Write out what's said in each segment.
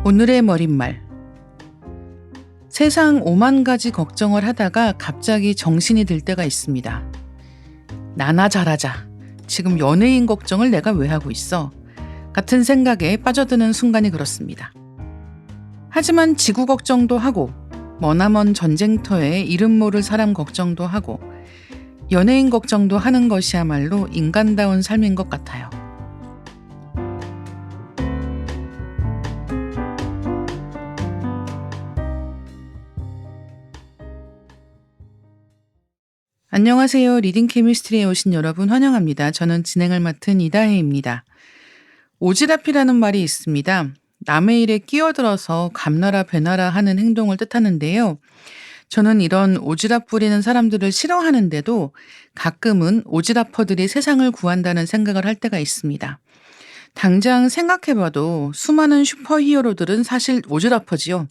오늘의 머릿말. 세상 5만 가지 걱정을 하다가 갑자기 정신이 들 때가 있습니다. 나나 잘하자. 지금 연예인 걱정을 내가 왜 하고 있어? 같은 생각에 빠져드는 순간이 그렇습니다. 하지만 지구 걱정도 하고 머나먼 전쟁터에 이름 모를 사람 걱정도 하고 연예인 걱정도 하는 것이야말로 인간다운 삶인 것 같아요. 안녕하세요. 리딩 케미스트리에 오신 여러분 환영합니다. 저는 진행을 맡은 이다혜입니다. 오지랖이라는 말이 있습니다. 남의 일에 끼어들어서 감나라 배나라 하는 행동을 뜻하는데요. 저는 이런 오지랖 부리는 사람들을 싫어하는데도 가끔은 오지랖퍼들이 세상을 구한다는 생각을 할 때가 있습니다. 당장 생각해봐도 수많은 슈퍼히어로들은 사실 오지랖퍼지요.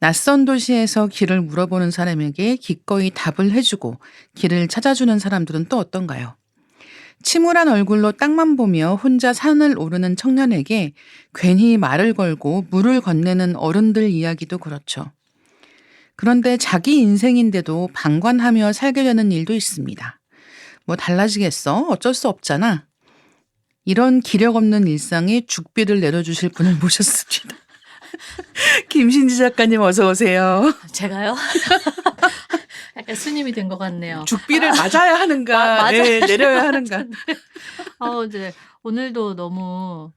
낯선 도시에서 길을 물어보는 사람에게 기꺼이 답을 해주고 길을 찾아주는 사람들은 또 어떤가요? 침울한 얼굴로 땅만 보며 혼자 산을 오르는 청년에게 괜히 말을 걸고 물을 건네는 어른들 이야기도 그렇죠. 그런데 자기 인생인데도 방관하며 살게 되는 일도 있습니다. 뭐 달라지겠어? 어쩔 수 없잖아. 이런 기력 없는 일상에 죽비를 내려주실 분을 모셨습니다. 김신지 작가님 어서 오세요. 제가요? 약간 스님이 된 것 같네요. 죽비를 맞아야 하는가, 네, 내려야 하는가. 이제 오늘도 너무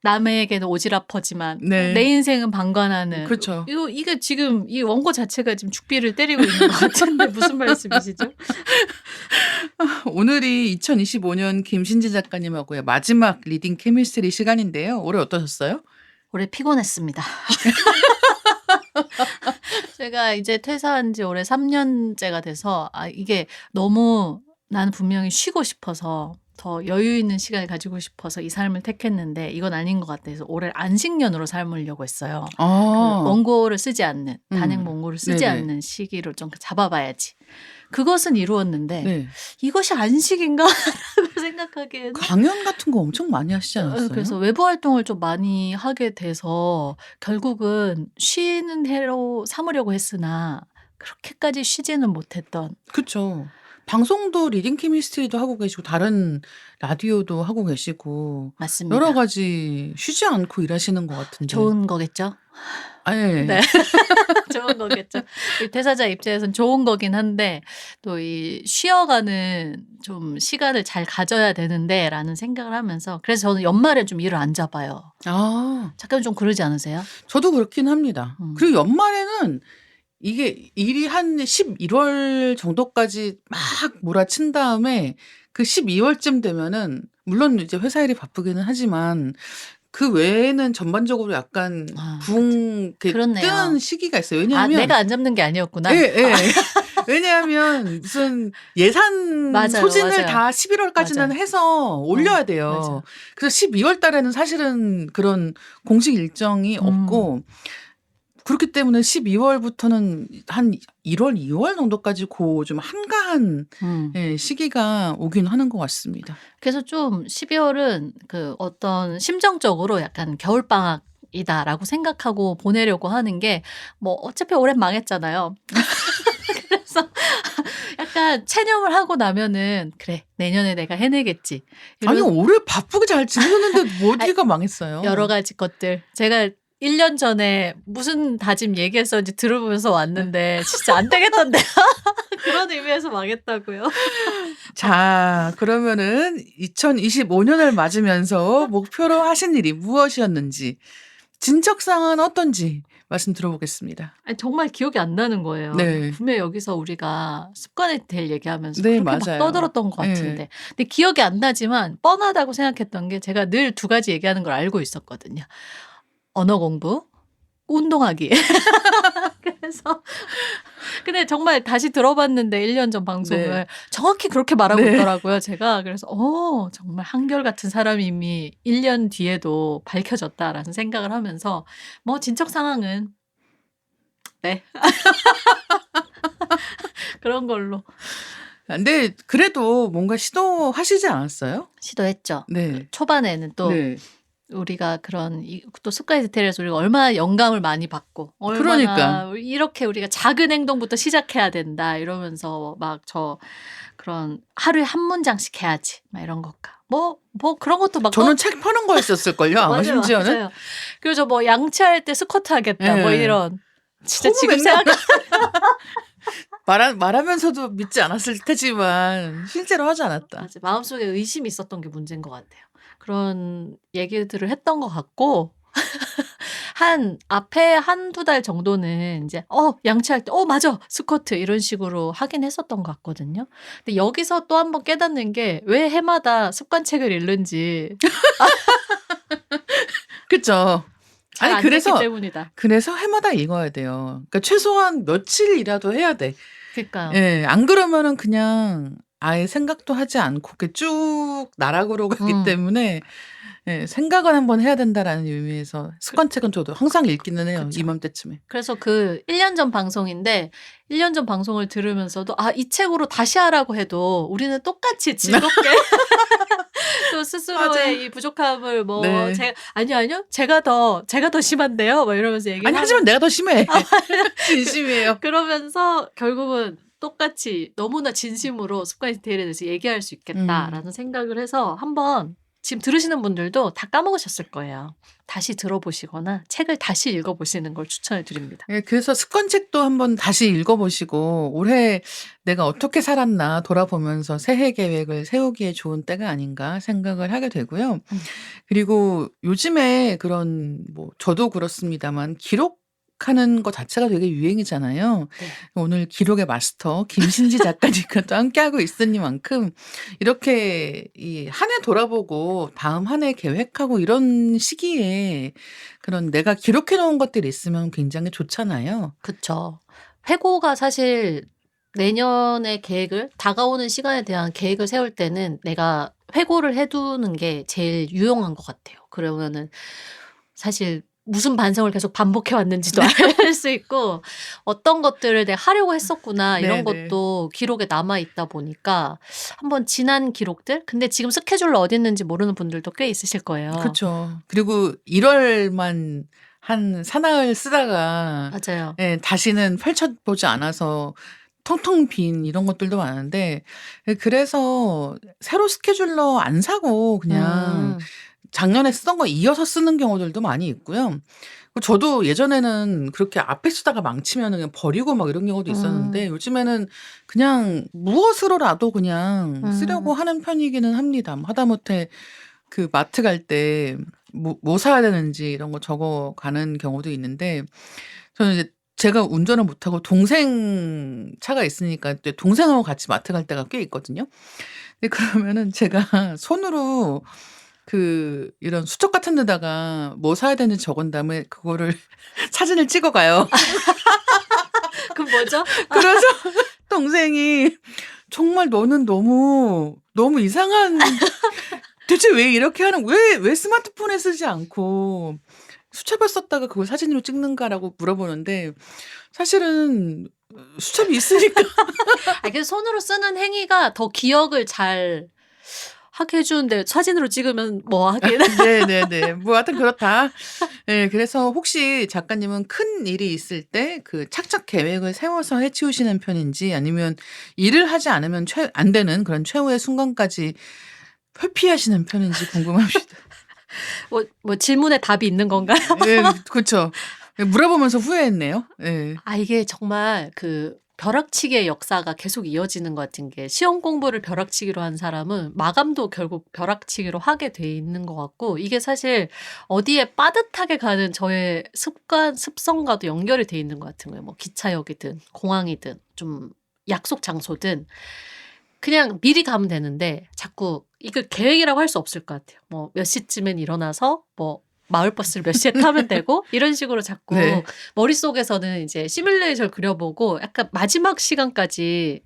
남에게는 오지랖퍼지만 네. 내 인생은 방관하는. 그렇죠. 이게 지금 이 원고 자체가 지금 죽비를 때리고 있는 것 같은데 무슨 말씀이시죠? 오늘이 2025년 김신지 작가님하고의 마지막 리딩 케미스트리 시간인데요. 올해 어떠셨어요? 올해 피곤했습니다. 제가 이제 퇴사한 지 올해 3년째가 돼서 이게 너무 나는 분명히 쉬고 싶어서 더 여유 있는 시간을 가지고 싶어서 이 삶을 택했는데 이건 아닌 것 같아서 올해 안식년으로 삶으려고 했어요. 그 원고를 쓰지 않는 단행 원고를 쓰지 네네. 않는 시기로 좀 잡아봐야지. 그것은 이루었는데 네. 이것이 안식인가 라고 생각하기에는 강연 같은 거 엄청 많이 하시지 않았어요? 그래서 외부 활동을 좀 많이 하게 돼서 결국은 쉬는 해로 삼으려고 했으나 그렇게까지 쉬지는 못했던. 그렇죠. 방송도 리딩 케미스트리도 하고 계시고 다른 라디오도 하고 계시고 맞습니다. 여러 가지 쉬지 않고 일하시는 것 같은데. 좋은 거겠죠? 네. 네. 좋은 거겠죠. 이 퇴사자 입장에서는 좋은 거긴 한데 또 이 쉬어가는 좀 시간을 잘 가져야 되는데 라는 생각을 하면서 그래서 저는 연말에 좀 일을 안 잡아요. 작가님 좀 그러지 않으세요? 저도 그렇긴 합니다. 그리고 연말에는 이게 일이 한 11월 정도까지 막 몰아친 다음에 그 12월쯤 되면은 물론 이제 회사 일이 바쁘기는 하지만 그 외에는 전반적으로 약간 붕 이렇게 그렇네요. 뜨는 시기가 있어요. 왜냐하면 내가 안 잡는 게 아니었구나. 예. 왜냐하면 무슨 예산 맞아요, 소진을 맞아요. 다 11월까지는 맞아요. 해서 올려야 돼요. 맞아요. 그래서 12월 달에는 사실은 그런 공식 일정이 없고 그렇기 때문에 12월부터는 한 1월, 2월 정도까지 좀 한가한 시기가 오긴 하는 것 같습니다. 그래서 좀 12월은 그 어떤 심정적으로 약간 겨울방학이다라고 생각하고 보내려고 하는 게 뭐 어차피 올해 망했잖아요. 그래서 약간 체념을 하고 나면은 그래 내년에 내가 해내겠지. 아니 올해 바쁘게 잘 지내셨는데 어디가 망했어요? 여러 가지 것들. 제가 1년 전에 무슨 다짐 얘기했었는지 들어보면서 왔는데 진짜 안 되겠던데요. 그런 의미에서 망했다고요. 자, 그러면은 2025년을 맞으면서 목표로 하신 일이 무엇이었는지 진척상은 어떤지 말씀 들어보겠습니다. 정말 기억이 안 나는 거예요. 네. 분명히 여기서 우리가 습관에 대해 얘기하면서 네, 그렇게 막 맞아요. 떠들었던 것 같은데 근데 기억이 안 나지만 뻔하다고 생각했던 게 제가 늘 두 가지 얘기하는 걸 알고 있었거든요. 언어 공부, 운동하기. 그래서 근데 정말 다시 들어봤는데 1년 전 방송을 정확히 그렇게 말하고 있더라고요. 제가 그래서 정말 한결같은 사람이 이미 1년 뒤에도 밝혀졌다라는 생각을 하면서 뭐 진척 상황은 네. 그런 걸로. 근데 그래도 뭔가 시도하시지 않았어요? 시도했죠. 네. 초반에는 또 네. 우리가 그런 또 습관 디테일에서 우리가 얼마나 영감을 많이 받고 그러니까. 얼마나 이렇게 우리가 작은 행동부터 시작해야 된다 이러면서 막 그런 하루에 한 문장씩 해야지 막 이런 것과 뭐 그런 것도 막 저는 책 펴는 거였었을걸요. 아마 맞아요, 심지어는. 맞아요. 그리고 저 뭐 양치할 때 스쿼트 하겠다 뭐 예. 이런 진짜 너무 지금 맨날 생각 말하면서도 믿지 않았을 테지만 실제로 하지 않았다. 맞아. 마음속에 의심이 있었던 게 문제인 것 같아요. 그런 얘기들을 했던 것 같고 앞에 한두 달 정도는 이제 양치할 때 맞아. 스쿼트 이런 식으로 하긴 했었던 것 같거든요. 근데 여기서 또 한 번 깨닫는 게 왜 해마다 습관책을 읽는지 그쵸. 잘 아니 안 됐기 그래서 때문이다. 해마다 읽어야 돼요. 그러니까 최소한 며칠이라도 해야 돼. 그러니까요. 예. 안 그러면은 그냥 아예 생각도 하지 않고 이렇게 쭉 나락으로 가기 때문에 예, 생각은 한번 해야 된다라는 의미에서 습관책은 저도 항상 읽기는 해요. 그쵸. 이맘때쯤에. 그래서 1년 전 방송인데 1년 전 방송을 들으면서도 이 책으로 다시 하라고 해도 우리는 똑같이 즐겁게 또 스스로의 맞아요. 이 부족함을 네. 아니요. 제가 더 심한데요. 막 이러면서 아니 하지만 내가 더 심해. 진심이에요. 그러면서 결국은 똑같이 너무나 진심으로 습관 디테일에 대해서 얘기할 수 있겠다라는 생각을 해서 한번 지금 들으시는 분들도 다 까먹으셨을 거예요. 다시 들어보시거나 책을 다시 읽어보시는 걸 추천을 드립니다. 예, 그래서 습관책도 한번 다시 읽어보시고 올해 내가 어떻게 살았나 돌아보면서 새해 계획을 세우기에 좋은 때가 아닌가 생각을 하게 되고요. 그리고 요즘에 그런 저도 그렇습니다만 기록하는 것 자체가 되게 유행이잖아요. 네. 오늘 기록의 마스터 김신지 작가님과 또 함께하고 있으니만큼 이렇게 이 한 해 돌아보고 다음 한 해 계획하고 이런 시기에 그런 내가 기록해 놓은 것들이 있으면 굉장히 좋잖아요. 그쵸. 회고가 사실 내년의 계획을 다가오는 시간에 대한 계획을 세울 때는 내가 회고를 해 두는 게 제일 유용한 것 같아요. 그러면은 사실 무슨 반성을 계속 반복해 왔는지도 알 수 있고 어떤 것들을 내가 하려고 했었구나 이런 네네. 것도 기록에 남아 있다 보니까 한번 지난 기록들 근데 지금 스케줄로 어디 있는지 모르는 분들도 꽤 있으실 거예요. 그쵸. 그리고 1 월만 한 사나흘 쓰다가 맞아요. 예, 다시는 펼쳐 보지 않아서 텅텅 빈 이런 것들도 많은데 그래서 새로 스케줄러 안 사고 그냥 음. 작년에 쓰던 거 이어서 쓰는 경우들도 많이 있고요. 저도 예전에는 그렇게 앞에 쓰다가 망치면은 그냥 버리고 막 이런 경우도 있었는데 요즘에는 그냥 무엇으로라도 그냥 쓰려고 하는 편이기는 합니다. 하다못해 그 마트 갈 때 뭐 사야 되는지 이런 거 적어 가는 경우도 있는데 저는 이제 제가 운전을 못 하고 동생 차가 있으니까 이제 동생하고 같이 마트 갈 때가 꽤 있거든요. 근데 그러면은 제가 손으로 이런 수첩 같은 데다가 뭐 사야 되는지 적은 다음에 그거를 사진을 찍어 가요. 그럼 뭐죠? 그래서 동생이 "정말 너는 너무 이상한 대체 왜 이렇게 왜 스마트폰에 쓰지 않고 수첩을 썼다가 그걸 사진으로 찍는가?"라고 물어보는데 사실은 수첩이 있으니까. 그래서 손으로 쓰는 행위가 더 기억을 잘 하게 해 주는데 사진으로 찍으면 뭐 하긴. 네네네. 뭐 하여튼 그렇다. 예, 그래서 혹시 작가님은 큰 일이 있을 때 착착 계획을 세워서 해 치우시는 편인지 아니면 일을 하지 않으면 안 되는 그런 최후의 순간까지 회피하시는 편인지 궁금합니다. 뭐 질문에 답이 있는 건가요? 예, 그쵸. 예, 물어보면서 후회했네요. 예. 이게 정말 벼락치기의 역사가 계속 이어지는 것 같은 게 시험 공부를 벼락치기로 한 사람은 마감도 결국 벼락치기로 하게 돼 있는 것 같고 이게 사실 어디에 빠듯하게 가는 저의 습성과도 연결이 돼 있는 것 같은 거예요. 뭐 기차역이든 공항이든 좀 약속 장소든 그냥 미리 가면 되는데 자꾸 이걸 계획이라고 할 수 없을 것 같아요. 뭐 몇 시쯤엔 일어나서 뭐 마을버스를 몇 시에 타면 되고 이런 식으로 자꾸 네. 머릿속에서는 이제 시뮬레이션을 그려보고 약간 마지막 시간까지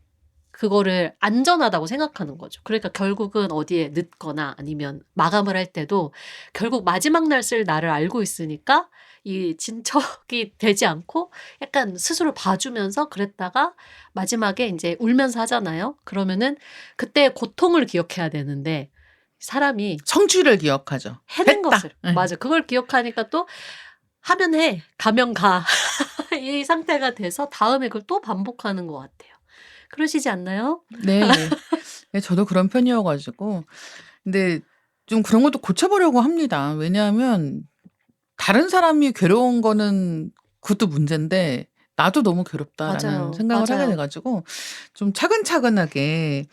그거를 안전하다고 생각하는 거죠. 그러니까 결국은 어디에 늦거나 아니면 마감을 할 때도 결국 마지막 날 쓸 날을 알고 있으니까 이 진척이 되지 않고 약간 스스로 봐주면서 그랬다가 마지막에 이제 울면서 하잖아요. 그러면은 그때의 고통을 기억해야 되는데 사람이 성취를 기억하죠. 해낸 했다. 것을. 네. 맞아. 그걸 기억하니까 또 하면 해. 가면 가. 이 상태가 돼서 다음에 그걸 또 반복하는 것 같아요. 그러시지 않나요? 네. 네, 저도 그런 편이어가지고. 근데 좀 그런 것도 고쳐보려고 합니다. 왜냐하면 다른 사람이 괴로운 거는 그것도 문제인데 나도 너무 괴롭다라는 맞아요. 생각을 하게 맞아요. 돼가지고 좀 차근차근하게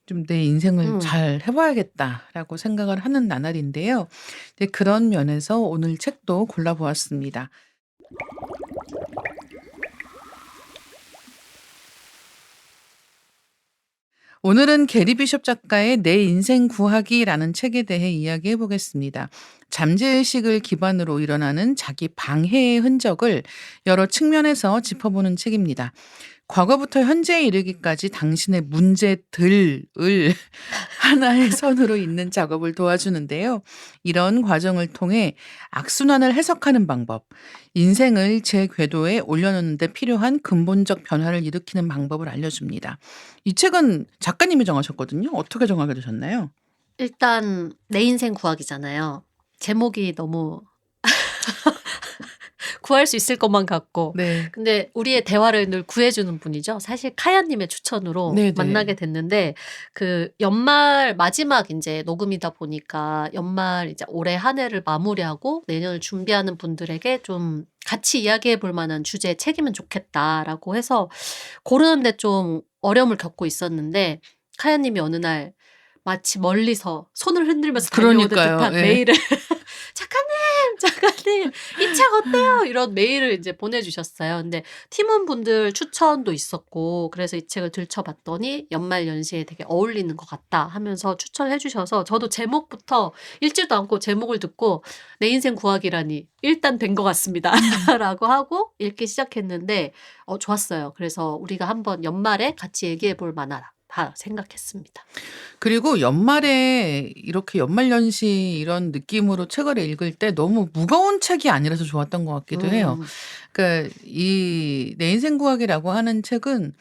좀 내 인생을 잘 해봐야겠다라고 생각을 하는 나날인데요. 이제 그런 면에서 오늘 책도 골라보았습니다. 오늘은 게리 비숍 작가의 내 인생 구하기라는 책에 대해 이야기해 보겠습니다. 잠재의식을 기반으로 일어나는 자기 방해의 흔적을 여러 측면에서 짚어보는 책입니다. 과거부터 현재에 이르기까지 당신의 문제들을 하나의 선으로 잇는 작업을 도와주는데요. 이런 과정을 통해 악순환을 해석하는 방법, 인생을 제 궤도에 올려놓는 데 필요한 근본적 변화를 일으키는 방법을 알려줍니다. 이 책은 작가님이 정하셨거든요. 어떻게 정하게 되셨나요? 일단 내 인생 구하기잖아요. 제목이 너무 구할 수 있을 것만 같고. 네. 근데 우리의 대화를 늘 구해주는 분이죠. 사실 카야님의 추천으로 네네. 만나게 됐는데 그 연말 마지막 이제 녹음이다 보니까 연말 이제 올해 한 해를 마무리하고 내년을 준비하는 분들에게 좀 같이 이야기해 볼 만한 주제의 책이면 좋겠다라고 해서 고르는데 좀 어려움을 겪고 있었는데 카야님이 어느 날 마치 멀리서 손을 흔들면서 달려오는 그러니까요. 듯한 예. 메일을 작가님 이 책 어때요? 이런 메일을 이제 보내주셨어요. 근데 팀원분들 추천도 있었고 그래서 이 책을 들춰봤더니 연말연시에 되게 어울리는 것 같다 하면서 추천해 주셔서 저도 제목부터 읽지도 않고 제목을 듣고 내 인생 구하기라니 일단 된 것 같습니다. 라고 하고 읽기 시작했는데 좋았어요. 그래서 우리가 한번 연말에 같이 얘기해 볼 만하다 생각했습니다. 그리고 연말에 이렇게 연말연시 이런 느낌으로 책을 읽을 때 너무 무거운 책이 아니라서 좋았던 것 같기도 해요. 그러니까 이 내 인생 구하기라고 하는 책은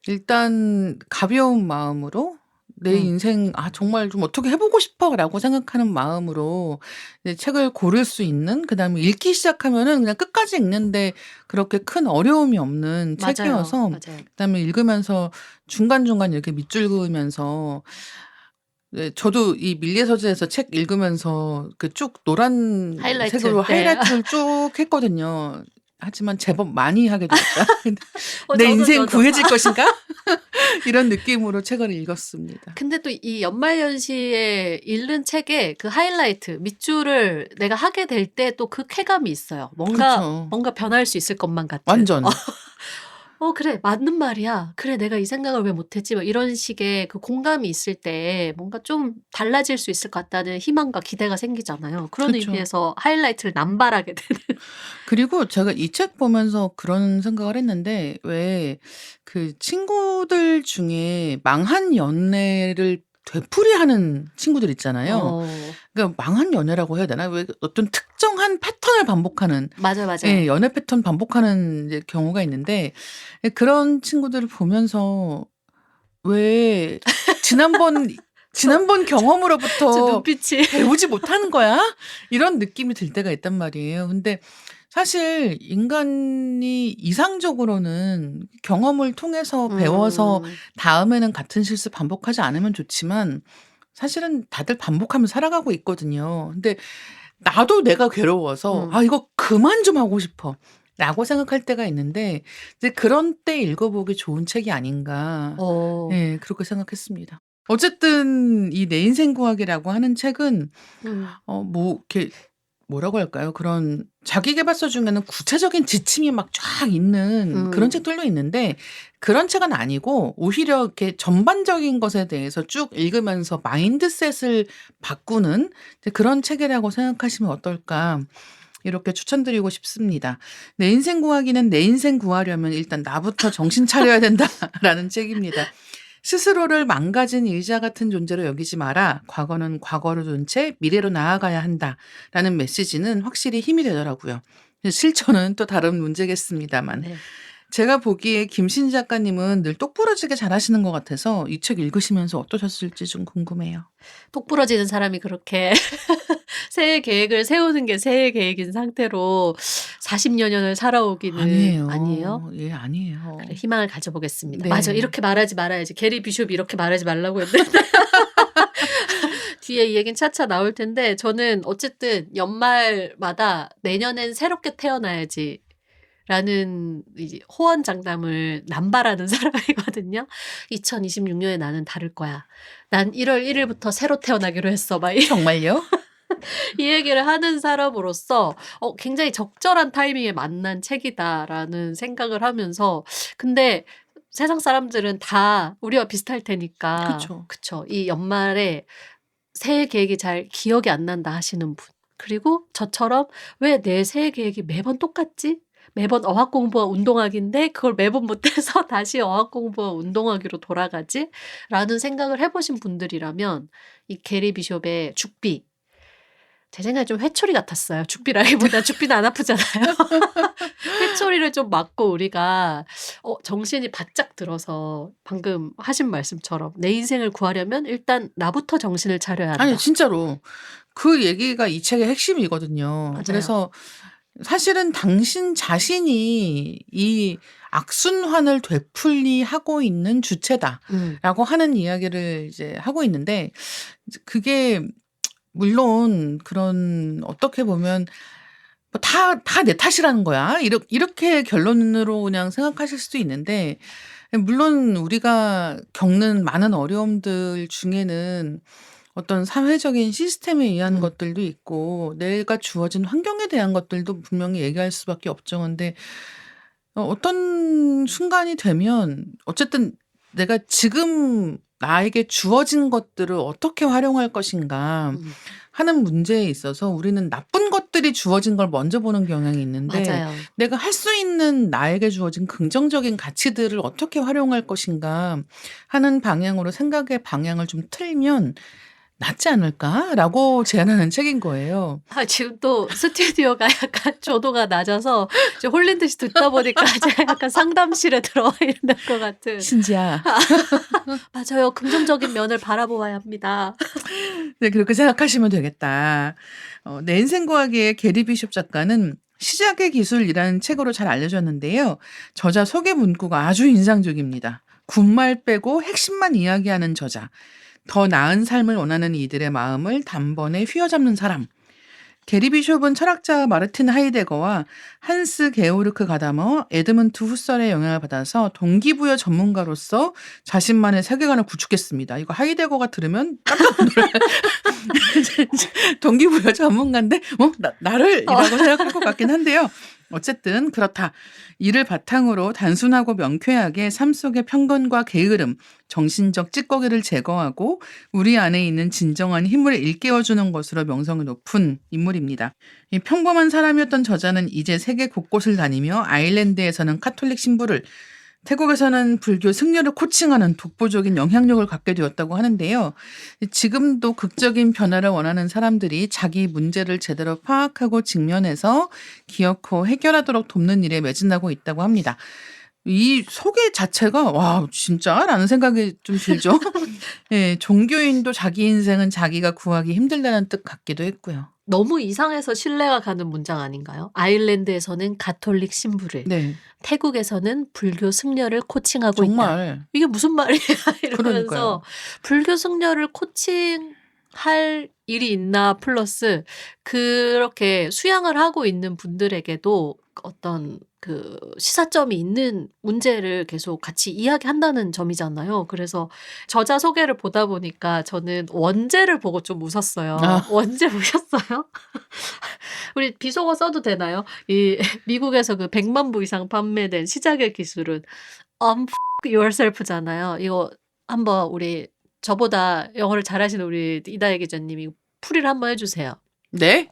일단 가벼운 마음으로 내 음. 인생 정말 좀 어떻게 해보고 싶어라고 생각하는 마음으로 이제 책을 고를 수 있는, 그다음에 읽기 시작하면은 그냥 끝까지 읽는데 그렇게 큰 어려움이 없는 맞아요. 책이어서, 맞아요. 그다음에 읽으면서 중간중간 이렇게 밑줄 그으면서, 네, 저도 이 밀리의 서재에서 책 읽으면서 그 쭉 하이라이트. 노란색으로 네. 하이라이트를 쭉 했거든요. 하지만 제법 많이 하게 됐다. 내 저도, 인생 저도. 구해질 것인가? 이런 느낌으로 책을 읽었습니다. 근데 또 이 연말연시에 읽는 책에 그 하이라이트 밑줄을 내가 하게 될 때 또 그 쾌감이 있어요. 그쵸. 뭔가 변할 수 있을 것만 같은. 완전. 그래 맞는 말이야. 그래 내가 이 생각을 왜 못했지? 뭐 이런 식의 그 공감이 있을 때 뭔가 좀 달라질 수 있을 것 같다는 희망과 기대가 생기잖아요. 그런 그쵸. 의미에서 하이라이트를 남발하게 되는. 그리고 제가 이 책 보면서 그런 생각을 했는데, 왜 그 친구들 중에 망한 연애를 되풀이하는 친구들 있잖아요. 그러니까 망한 연애라고 해야 되나? 왜 어떤 특정한 패턴을 반복하는, 맞아요. 예, 연애 패턴 반복하는 이제 경우가 있는데, 예, 그런 친구들을 보면서 왜 지난번 저 경험으로부터 눈빛이. 배우지 못하는 거야? 이런 느낌이 들 때가 있단 말이에요. 근데 사실 인간이 이상적으로는 경험을 통해서 배워서 다음에는 같은 실수 반복하지 않으면 좋지만, 사실은 다들 반복하면서 살아가고 있거든요. 근데 나도 내가 괴로워서 이거 그만 좀 하고 싶어 라고 생각할 때가 있는데, 이제 그런 때 읽어보기 좋은 책이 아닌가, 예, 그렇게 생각했습니다. 어쨌든 이 내 인생 구하기라고 하는 책은 뭐 이렇게 뭐라고 할까요? 그런 자기계발서 중에는 구체적인 지침이 막 쫙 있는 그런 책들도 있는데, 그런 책은 아니고 오히려 이렇게 전반적인 것에 대해서 쭉 읽으면서 마인드셋을 바꾸는 이제 그런 책이라고 생각하시면 어떨까, 이렇게 추천드리고 싶습니다. 내 인생 구하기는 내 인생 구하려면 일단 나부터 정신 차려야 된다라는 책입니다. 스스로를 망가진 의자 같은 존재로 여기지 마라. 과거는 과거로 둔 채 미래로 나아가야 한다라는 메시지는 확실히 힘이 되더라고요. 실천은 또 다른 문제겠습니다만. 네. 제가 보기에 김신 작가님은 늘 똑부러지게 잘하시는 것 같아서 이 책 읽으시면서 어떠셨을지 좀 궁금해요. 똑부러지는 사람이 그렇게 새해 계획을 세우는 게 새해 계획인 상태로 40여 년을 살아오기는 아니에요? 아니에요. 예, 그래, 아니에요. 희망을 가져보겠습니다. 맞아, 네. 이렇게 말하지 말아야지. 게리 비숍이 이렇게 말하지 말라고 했는데 뒤에 이 얘기는 차차 나올 텐데, 저는 어쨌든 연말마다 내년엔 새롭게 태어나야지 라는 이제 호언장담을 남발하는 사람이거든요. 2026년에 나는 다를 거야. 난 1월 1일부터 새로 태어나기로 했어. 막 정말요? 이 얘기를 하는 사람으로서 굉장히 적절한 타이밍에 만난 책이다라는 생각을 하면서, 근데 세상 사람들은 다 우리와 비슷할 테니까, 그쵸. 그쵸. 이 연말에 새해 계획이 잘 기억이 안 난다 하시는 분, 그리고 저처럼 왜 내 새해 계획이 매번 똑같지? 매번 어학 공부와 운동하기인데 그걸 매번 못해서 다시 어학 공부와 운동하기로 돌아가지? 라는 생각을 해보신 분들이라면 이 게리 비숍의 죽비, 제 생각에 좀 회초리 같았어요. 죽비라기보다 죽비는 안 아프잖아요. 회초리를 좀 맞고 우리가 정신이 바짝 들어서 방금 하신 말씀처럼 내 인생을 구하려면 일단 나부터 정신을 차려야 아니, 한다. 진짜로. 그 얘기가 이 책의 핵심이거든요. 맞아요. 그래서 사실은 당신 자신이 이 악순환을 되풀이 하고 있는 주체다라고 하는 이야기를 이제 하고 있는데, 이제 그게 물론 그런 어떻게 보면 뭐 다 내 탓이라는 거야. 이렇게 결론으로 그냥 생각하실 수도 있는데, 물론 우리가 겪는 많은 어려움들 중에는 어떤 사회적인 시스템에 의한 것들도 있고 내가 주어진 환경에 대한 것들도 분명히 얘기할 수밖에 없죠. 근데 어떤 순간이 되면 어쨌든 내가 지금 나에게 주어진 것들을 어떻게 활용할 것인가 하는 문제에 있어서 우리는 나쁜 것들이 주어진 걸 먼저 보는 경향이 있는데, 맞아요. 내가 할 수 있는 나에게 주어진 긍정적인 가치들을 어떻게 활용할 것인가 하는 방향으로 생각의 방향을 좀 틀면 낫지 않을까라고 제안하는 책인 거예요. 지금 또 스튜디오가 약간 조도가 낮아서 지금 홀린 듯이 듣다 보니까 제가 약간 상담실에 들어와 있는 것 같은. 신지야. 맞아요. 긍정적인 면을 바라보아야 합니다. 네, 그렇게 생각하시면 되겠다. 내 인생 구하기의 게리 비숍 작가는 시작의 기술이라는 책으로 잘 알려졌는데요. 저자 소개 문구가 아주 인상적입니다. 군말 빼고 핵심만 이야기하는 저자. 더 나은 삶을 원하는 이들의 마음을 단번에 휘어잡는 사람. 게리 비숍은 철학자 마르틴 하이데거와 한스 게오르크 가다머, 에드문트 후설의 영향을 받아서 동기부여 전문가로서 자신만의 세계관을 구축했습니다. 이거 하이데거가 들으면 깜짝 놀랄. 동기부여 전문가인데 나를 이라고 생각할 것 같긴 한데요. 어쨌든 그렇다. 이를 바탕으로 단순하고 명쾌하게 삶 속의 편견과 게으름, 정신적 찌꺼기를 제거하고 우리 안에 있는 진정한 힘을 일깨워주는 것으로 명성이 높은 인물입니다. 이 평범한 사람이었던 저자는 이제 세계 곳곳을 다니며 아일랜드에서는 카톨릭 신부를, 태국에서는 불교 승려를 코칭하는 독보적인 영향력을 갖게 되었다고 하는데요. 지금도 극적인 변화를 원하는 사람들이 자기 문제를 제대로 파악하고 직면해서 기어코 해결하도록 돕는 일에 매진하고 있다고 합니다. 이 소개 자체가 와 진짜? 라는 생각이 좀 들죠. 예, 종교인도 자기 인생은 자기가 구하기 힘들다는 뜻 같기도 했고요. 너무 이상해서 신뢰가 가는 문장 아닌가요? 아일랜드에서는 가톨릭 신부를, 네, 태국에서는 불교 승려를 코칭하고 있다. 정말 이게 무슨 말이야? 그러니까요. 이러면서 불교 승려를 코칭할 일이 있나 플러스 그렇게 수양을 하고 있는 분들에게도 어떤 그 시사점이 있는 문제를 계속 같이 이야기한다는 점이잖아요. 그래서 저자 소개를 보다 보니까 저는 원제를 보고 좀 웃었어요. 아. 원제 보셨어요? 우리 비속어 써도 되나요? 이 미국에서 그 100만 부 이상 판매된 시작의 기술은 unfuck yourself잖아요. 이거 한번 우리 저보다 영어를 잘하시는 우리 이다혜 기자님이 풀이를 한번 해주세요. 네?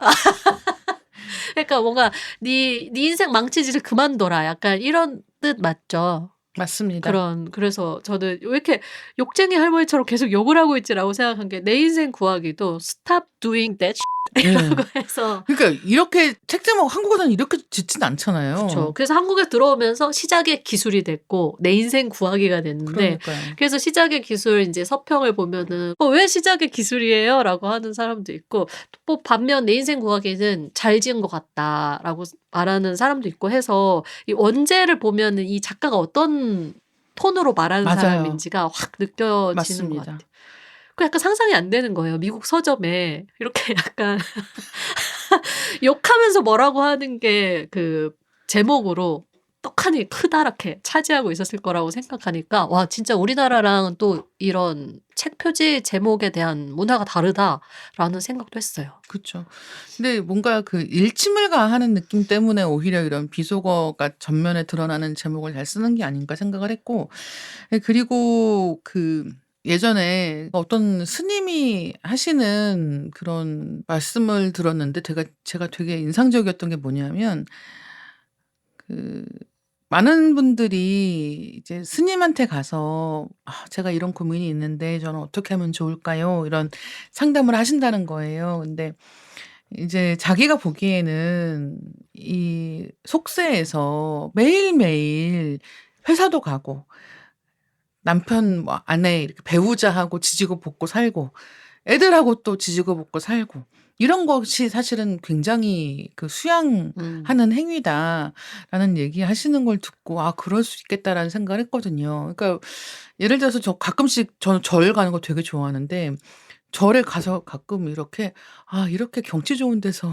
그러니까 뭔가 네 인생 망치지를 그만둬라. 약간 이런 뜻 맞죠? 맞습니다. 그래서 저는 왜 이렇게 욕쟁이 할머니처럼 계속 욕을 하고 있지라고 생각한 게 내 인생 구하기도 stop doing that 네. 이라고 해서 그러니까 이렇게 책 제목 한국어는 이렇게 짓진 그쵸. 않잖아요. 그래서 한국에 들어오면서 시작의 기술이 됐고 내 인생 구하기가 됐는데 그러니까요. 그래서 시작의 기술 이제 서평을 보면은 왜 시작의 기술이에요?라고 하는 사람도 있고 또 반면 내 인생 구하기는 잘 지은 것 같다라고 말하는 사람도 있고 해서 이 원제를 보면은 이 작가가 어떤 톤으로 말하는 맞아요. 사람인지가 확 느껴지는 것 맞습니다. 같아요. 그 약간 상상이 안 되는 거예요. 미국 서점에 이렇게 약간 욕하면서 뭐라고 하는 게 그 제목으로 떡하니 크다랗게 차지하고 있었을 거라고 생각하니까 와 진짜 우리나라랑 또 이런 책 표지 제목에 대한 문화가 다르다라는 생각도 했어요. 그쵸. 근데 뭔가 그 일침을 가하는 느낌 때문에 오히려 이런 비속어가 전면에 드러나는 제목을 잘 쓰는 게 아닌가 생각을 했고 그리고 그 예전에 어떤 스님이 하시는 그런 말씀을 들었는데 제가 되게 인상적이었던 게 뭐냐면 그 많은 분들이 이제 스님한테 가서 "아 제가 이런 고민이 있는데 저는 어떻게 하면 좋을까요?" 이런 상담을 하신다는 거예요. 근데 이제 자기가 보기에는 이 속세에서 매일매일 회사도 가고 남편 뭐 아내 이렇게 배우자하고 지지고 볶고 살고 애들하고 또 지지고 볶고 살고 이런 것이 사실은 굉장히 그 수양하는 행위다라는 얘기하시는 걸 듣고 '아 그럴 수 있겠다.'라는 생각을 했거든요. 그러니까 예를 들어서 저 가끔씩 저는 절 가는 거 되게 좋아하는데 절에 가서 가끔 이렇게 경치 좋은 데서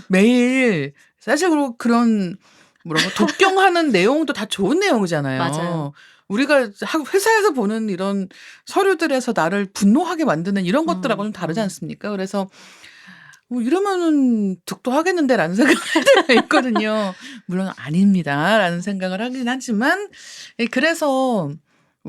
매일 사실 그리고 그런 뭐라고 독경하는 내용도 다 좋은 맞아요. 내용이잖아요. 우리가 회사에서 보는 이런 서류들에서 나를 분노하게 만드는 이런 것들하고는 다르지 않습니까? 그래서 '이러면은 득도하겠는데.'라는 생각이 들 때가 있거든요. 물론 '아닙니다.'라는 생각을 하긴 하지만 그래서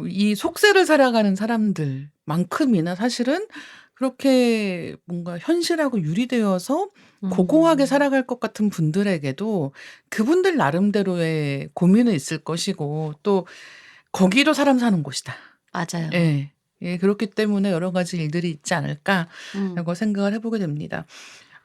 이 속세를 살아가는 사람들만큼이나 사실은 그렇게 뭔가 현실하고 유리되어서 고고하게 음. 살아갈 것 같은 분들에게도 그분들 나름대로의 고민은 있을 것이고 또 거기도 사람 사는 곳이다. 맞아요. 예. 예 그렇기 때문에 여러 가지 일들이 있지 음. 않을까라고 생각을 해 보게 됩니다.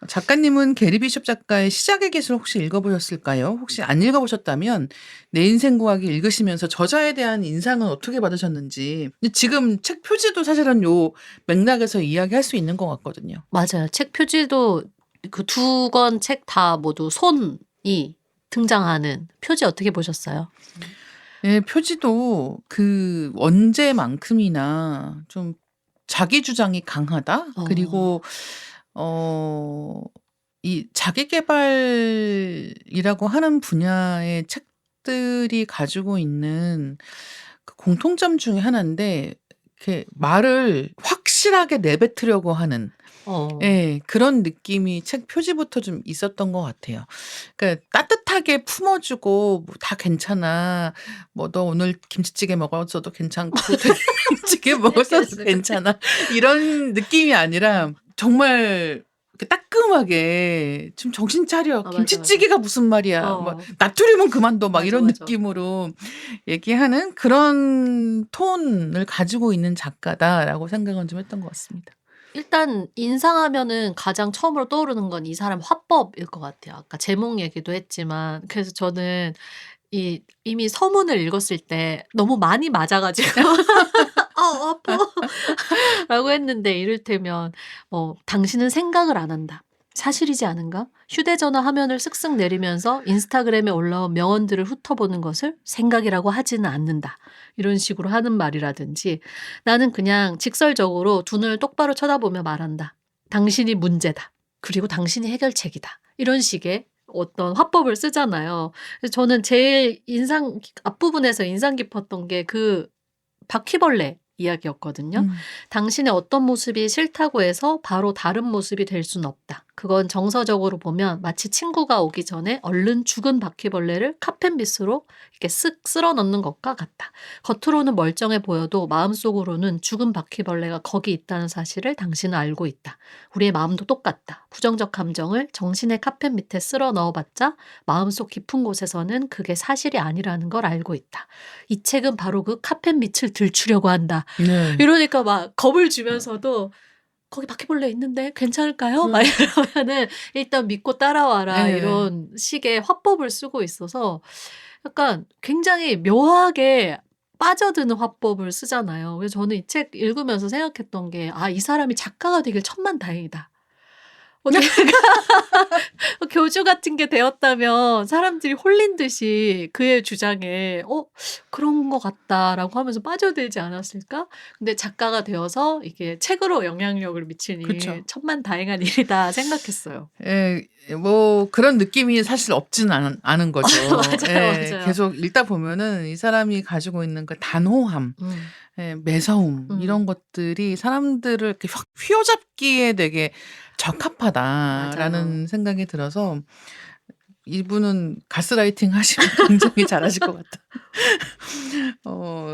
작가님은 게리 비숍 작가의 시작의 기술 혹시 읽어 보셨을까요? 혹시 안 읽어 보셨다면 내 인생 구하기 읽으시면서 저자에 대한 인상은 어떻게 받으셨는지. 근데 지금 책 표지도 사실은 요 맥락에서 이야기할 수 있는 것 같거든요. 맞아요. 책 표지도 그 두 권 책 다 모두 손이 등장하는 표지 어떻게 보셨어요? 예 표지도 그 원제만큼이나 좀 자기 주장이 강하다. 어. 그리고 어 이 자기 계발이라고 하는 분야의 책들이 가지고 있는 그 공통점 중에 하나인데 이렇게 말을 확실하게 내뱉으려고 하는 어. 예 그런 느낌이 책 표지부터 좀 있었던 것 같아요. 그러니까 따뜻하게 품어 주고 뭐 "다 괜찮아. 뭐 너 오늘 김치찌개 먹었어도 괜찮고 된장찌개 먹었어도 괜찮아." 이런 느낌이 아니라 정말 이렇게 따끔하게 "좀 정신 차려. 맞아. 김치찌개가 무슨 말이야. 뭐 어. 나트륨은 그만둬." 막 맞아, 이런 맞아. 느낌으로 얘기하는 그런 톤을 가지고 있는 작가다라고 생각은 좀 했던 것 같습니다. 일단 인상하면은 가장 처음으로 떠오르는 건 이 사람 화법일 것 같아요. 아까 제목 얘기도 했지만 그래서 저는 이미 서문을 읽었을 때 너무 많이 맞아 가지고 아파." 라고 했는데 이를테면 "당신은 생각을 안 한다. 사실이지 않은가? 휴대전화 화면을 쓱쓱 내리면서 인스타그램에 올라온 명언들을 훑어보는 것을 생각이라고 하지는 않는다." 이런 식으로 하는 말이라든지 "나는 그냥 직설적으로 두 눈을 똑바로 쳐다보며 말한다. 당신이 문제다. 그리고 당신이 해결책이다." 이런 식의 어떤 화법을 쓰잖아요. 그래서 저는 제일 앞부분에서 인상 깊었던 게 그 바퀴벌레 이야기였거든요. 음. "당신의 어떤 모습이 싫다고 해서 바로 다른 모습이 될 수는 없다. 그건 정서적으로 보면 마치 친구가 오기 전에 얼른 죽은 바퀴벌레를 카펜빗으로 이렇게 쓱 쓸어 넣는 것과 같다. 겉으로는 멀쩡해 보여도 마음속으로는 죽은 바퀴벌레가 거기 있다는 사실을 당신은 알고 있다. 우리의 마음도 똑같다. 부정적 감정을 정신의 카펜 밑에 쓸어 넣어봤자 마음속 깊은 곳에서는 그게 사실이 아니라는 걸 알고 있다. 이 책은 바로 그 카펜 밑을 들추려고 한다. 네. 이러니까 막 겁을 주면서도 거기 바퀴벌레 있는데 괜찮을까요? 막 이러면은 일단 믿고 따라와라 네. 이런 식의 화법을 쓰고 있어서 약간 굉장히 묘하게 빠져드는 화법을 쓰잖아요. 그래서 저는 이 책 읽으면서 생각했던 게 이 사람이 작가가 되길 천만다행이다. 내가 교주 같은 게 되었다면 사람들이 홀린 듯이 그의 주장에 그런 것 같다라고 하면서 빠져들지 않았을까? 근데 작가가 되어서 이게 책으로 영향력을 미치니 그쵸. 천만다행한 일이다 생각했어요. 예, 뭐 그런 느낌이 사실 없지는 않은 거죠. 맞아요, 맞아요. 계속 읽다 보면은 이 사람이 가지고 있는 그 단호함, 매서움 음. 이런 것들이 사람들을 이렇게 확 휘어잡기에 되게 적합하다라는 맞아요. 생각이 들어서 이분은 가스라이팅 하시면 굉장히 잘하실 것 같다.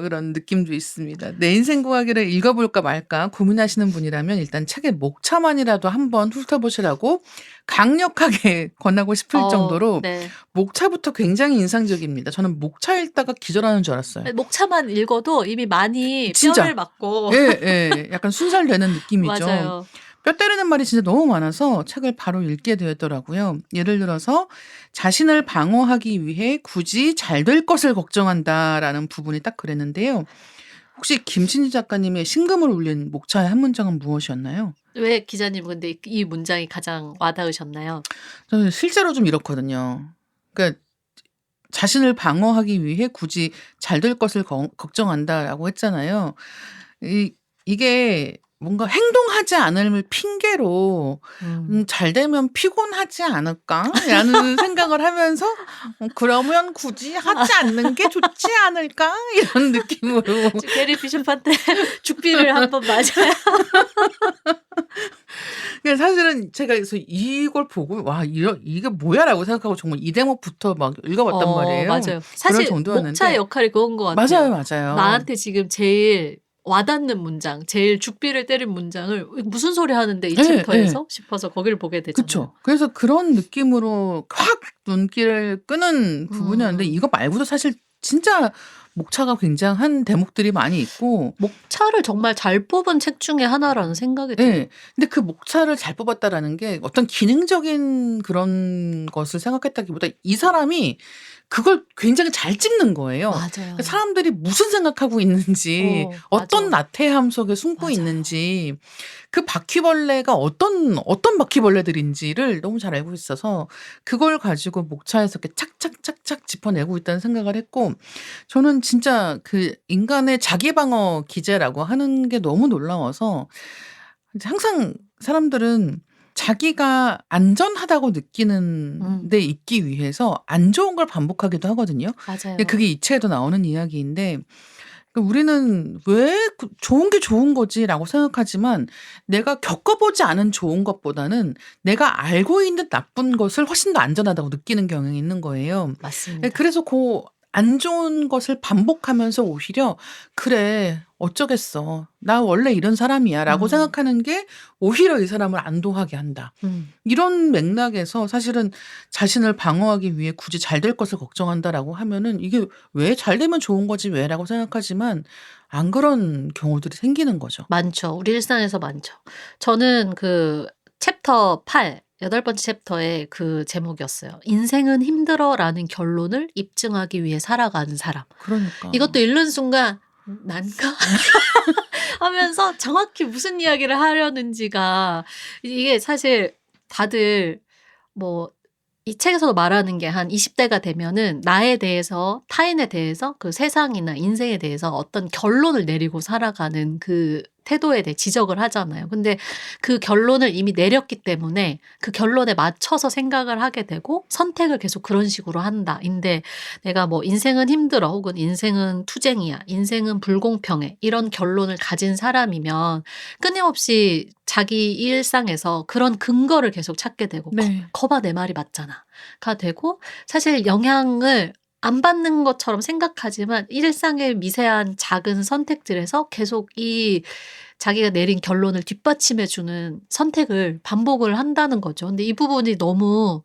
그런 느낌도 있습니다. 내 인생 구하기를 읽어볼까 말까 고민하시는 분이라면 일단 책의 목차만이라도 한번 훑어보시라고 강력하게 권하고 싶을 정도로 네. 목차부터 굉장히 인상적입니다. 저는 목차 읽다가 기절하는 줄 알았어요. 목차만 읽어도 이미 많이 진짜. 뼈를 맞고 예. 약간 순살되는 느낌이죠. 맞아요. 뼈 때리는 말이 진짜 너무 많아서 책을 바로 읽게 되었더라고요. 예를 들어서 자신을 방어하기 위해 굳이 잘 될 것을 걱정한다라는 부분이 딱 그랬는데요. 혹시 김신지 작가님의 심금을 울린 목차의 한 문장은 무엇이었나요? 왜 기자님 근데 이 문장이 가장 와닿으셨나요? 저는 실제로 좀 이렇거든요. 그러니까 자신을 방어하기 위해 굳이 잘 될 것을 걱정한다라고 했잖아요. 이게 뭔가 행동하지 않을 핑계로 잘 되면 피곤하지 않을까라는 생각을 하면서 그러면 굳이 하지 않는 게 좋지 않을까 이런 느낌으로. 게리 비숍한테 죽비를 한번 맞아요. 그냥 사실은 제가 그래서 이걸 보고 와 이게 뭐야라고 생각하고 정말 이 대목부터 막 읽어봤단 말이에요. 맞아요. 사실 정도였는데. 목차의 역할이 그건 것 같아요. 맞아요. 나한테 지금 제일 와닿는 문장, 제일 죽비를 때린 문장을 무슨 소리 하는데 이 챕터에서 싶어서 거기를 보게 되잖아요. 그렇죠. 그래서 그런 느낌으로 확 눈길을 끄는 부분이었는데 이거 말고도 사실 진짜 목차가 굉장한 대목들이 많이 있고 목차를 정말 잘 뽑은 책 중에 하나라는 생각이 들어요. 네. 근데 그 목차를 잘 뽑았다라는 게 어떤 기능적인 그런 것을 생각했다기보다 이 사람이 그걸 굉장히 잘 찍는 거예요. 맞아요. 사람들이 무슨 생각하고 있는지 어떤 맞아. 나태함 속에 숨고 맞아요. 있는지 그 바퀴벌레가 어떤 바퀴벌레들인지를 너무 잘 알고 있어서 그걸 가지고 목차에서 이렇게 착착착착 짚어내고 있다는 생각을 했고 저는 진짜 그 인간의 자기방어 기제라고 하는 게 너무 놀라워서 항상 사람들은 자기가 안전하다고 느끼는 데 있기 위해서 안 좋은 걸 반복하기도 하거든요. 맞아요. 그게 이 책에도 나오는 이야기인데 우리는 왜 좋은 게 좋은 거지라고 생각하지만 내가 겪어보지 않은 좋은 것보다는 내가 알고 있는 나쁜 것을 훨씬 더 안전하다고 느끼는 경향이 있는 거예요. 맞습니다. 그래서 그 안 좋은 것을 반복하면서 오히려 그래 어쩌겠어 나 원래 이런 사람이야 라고 생각하는 게 오히려 이 사람을 안도하게 한다. 이런 맥락에서 사실은 자신을 방어하기 위해 굳이 잘 될 것을 걱정한다라고 하면은 이게 왜 잘 되면 좋은 거지 왜 라고 생각하지만 안 그런 경우들이 생기는 거죠. 많죠. 우리 일상에서 많죠. 저는 그 챕터 8 8번째 챕터의 그 제목이었어요. 인생은 힘들어라는 결론을 입증하기 위해 살아가는 사람. 그러니까. 이것도 읽는 순간 난가? 하면서 정확히 무슨 이야기를 하려는지가 이게 사실 다들 뭐 이 책에서도 말하는 게 한 20대가 되면은 나에 대해서 타인에 대해서 그 세상이나 인생에 대해서 어떤 결론을 내리고 살아가는 그 태도에 대해 지적을 하잖아요. 근데 그 결론을 이미 내렸기 때문에 그 결론에 맞춰서 생각을 하게 되고 선택을 계속 그런 식으로 한다. 인데 내가 뭐 인생은 힘들어 혹은 인생은 투쟁이야. 인생은 불공평해. 이런 결론을 가진 사람이면 끊임없이 자기 일상에서 그런 근거를 계속 찾게 되고 네. 거봐 내 말이 맞잖아. 가 되고 사실 영향을 안 받는 것처럼 생각하지만 일상의 미세한 작은 선택들에서 계속 이 자기가 내린 결론을 뒷받침해 주는 선택을 반복을 한다는 거죠. 근데 이 부분이 너무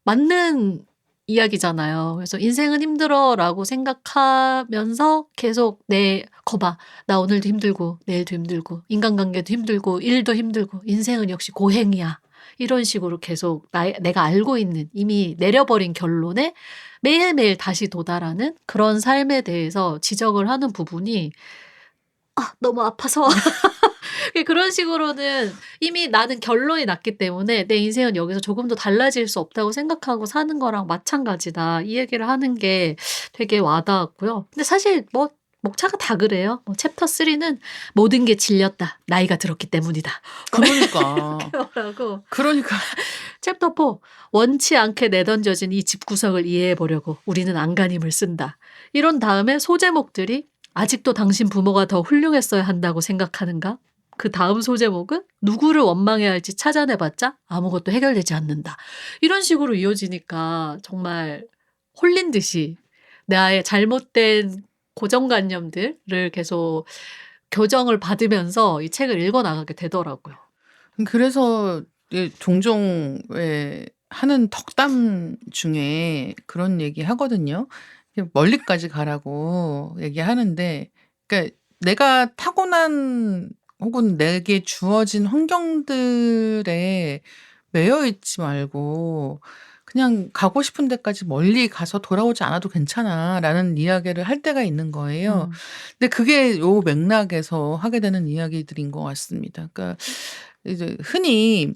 맞는 이야기잖아요. 그래서 '인생은 힘들어.'라고 생각하면서 계속 거봐. 나 오늘도 힘들고 내일도 힘들고 인간관계도 힘들고 일도 힘들고 인생은 역시 고행이야.' 이런 식으로 계속 내가 알고 있는 이미 내려버린 결론에 매일매일 다시 도달하는 그런 삶에 대해서 지적을 하는 부분이 너무 아파서 그런 식으로는 이미 나는 결론이 났기 때문에 '내 인생은 여기서 조금도 달라질 수 없다고 생각하고 사는 거랑 마찬가지다.' 이 얘기를 하는 게 되게 와 닿았고요. 근데 사실 뭐 목차가 다 그래요. 뭐 챕터 3는 "모든 게 질렸다. 나이가 들었기 때문이다." 그러니까. 라고 그러니까. 챕터 4 "원치 않게 내던져진 이 집구석을 이해해 보려고 우리는 안간힘을 쓴다." 이런 다음에 소제목들이 "아직도 당신 부모가 더 훌륭했어야 한다고 생각하는가?" 그다음 소제목은 "누구를 원망해야 할지 찾아내 봤자 아무것도 해결되지 않는다." 이런 식으로 이어지니까 정말 홀린 듯이 나의 잘못된 고정관념들을 계속 교정을 받으면서 이 책을 읽어 나가게 되더라고요. 그래서 종종 왜 하는 덕담 중에 그런 얘기하거든요. 멀리까지 가라고 얘기하는데, 그러니까 내가 타고난 혹은 내게 주어진 환경들에 매여 있지 말고 그냥 "가고 싶은 데까지 멀리 가서 돌아오지 않아도 괜찮아."라는 이야기를 할 때가 있는 거예요. 근데 그게 요 맥락에서 하게 되는 이야기들인 것 같습니다. 그러니까 이제 흔히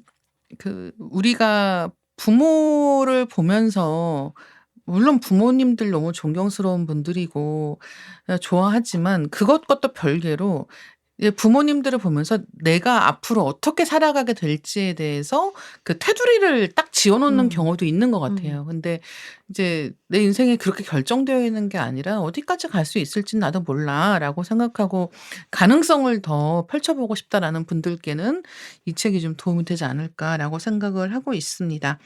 우리가 부모를 보면서, 물론 부모님들 너무 존경스러운 분들이고 좋아하지만 그것과도 별개로 부모님들을 보면서 내가 앞으로 어떻게 살아가게 될지에 대해서 그 테두리를 딱 지어 놓는 음. 경우도 있는 것 음. 같아요. 근데 이제 '내 인생이 그렇게 결정되어 있는 게 아니라 어디까지 갈 수 있을지는 나도 몰라.'라고 생각하고 '가능성을 더 펼쳐 보고 싶다.'라는 분들께는 이 책이 좀 도움이 되지 않을까라고 생각을 하고 있습니다.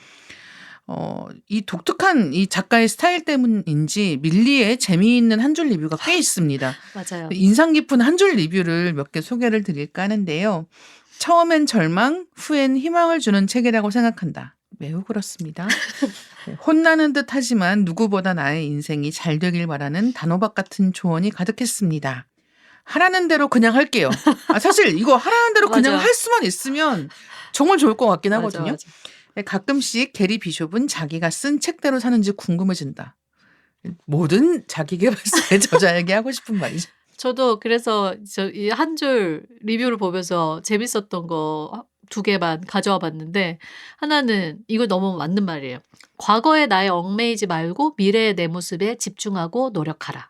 이 독특한 이 작가의 스타일 때문인지 밀리에 재미있는 한 줄 리뷰가 꽤 있습니다. 맞아요. 인상 깊은 한 줄 리뷰를 몇 개 소개를 드릴까 하는데요. "처음엔 절망, 후엔 희망을 주는 책이라고 생각한다." 매우 그렇습니다. "혼나는 듯하지만 누구보다 나의 인생이 잘 되길 바라는 단호박 같은 조언이 가득했습니다. 하라는 대로 그냥 할게요." 사실 이거 하라는 대로 그냥 맞아. 할 수만 있으면 정말 좋을 것 같긴 맞아, 하거든요. 맞아. "가끔씩 게리 비숍은 자기가 쓴 책대로 사는지 궁금해진다." 모든 자기계발서의 저자에게 하고 싶은 말이죠. 저도 그래서 이 한 줄 리뷰를 보면서 재밌었던 거 2개만 가져와 봤는데 하나는 이거 너무 맞는 말이에요. "과거의 나에 얽매이지 말고 미래의 내 모습에 집중하고 노력하라."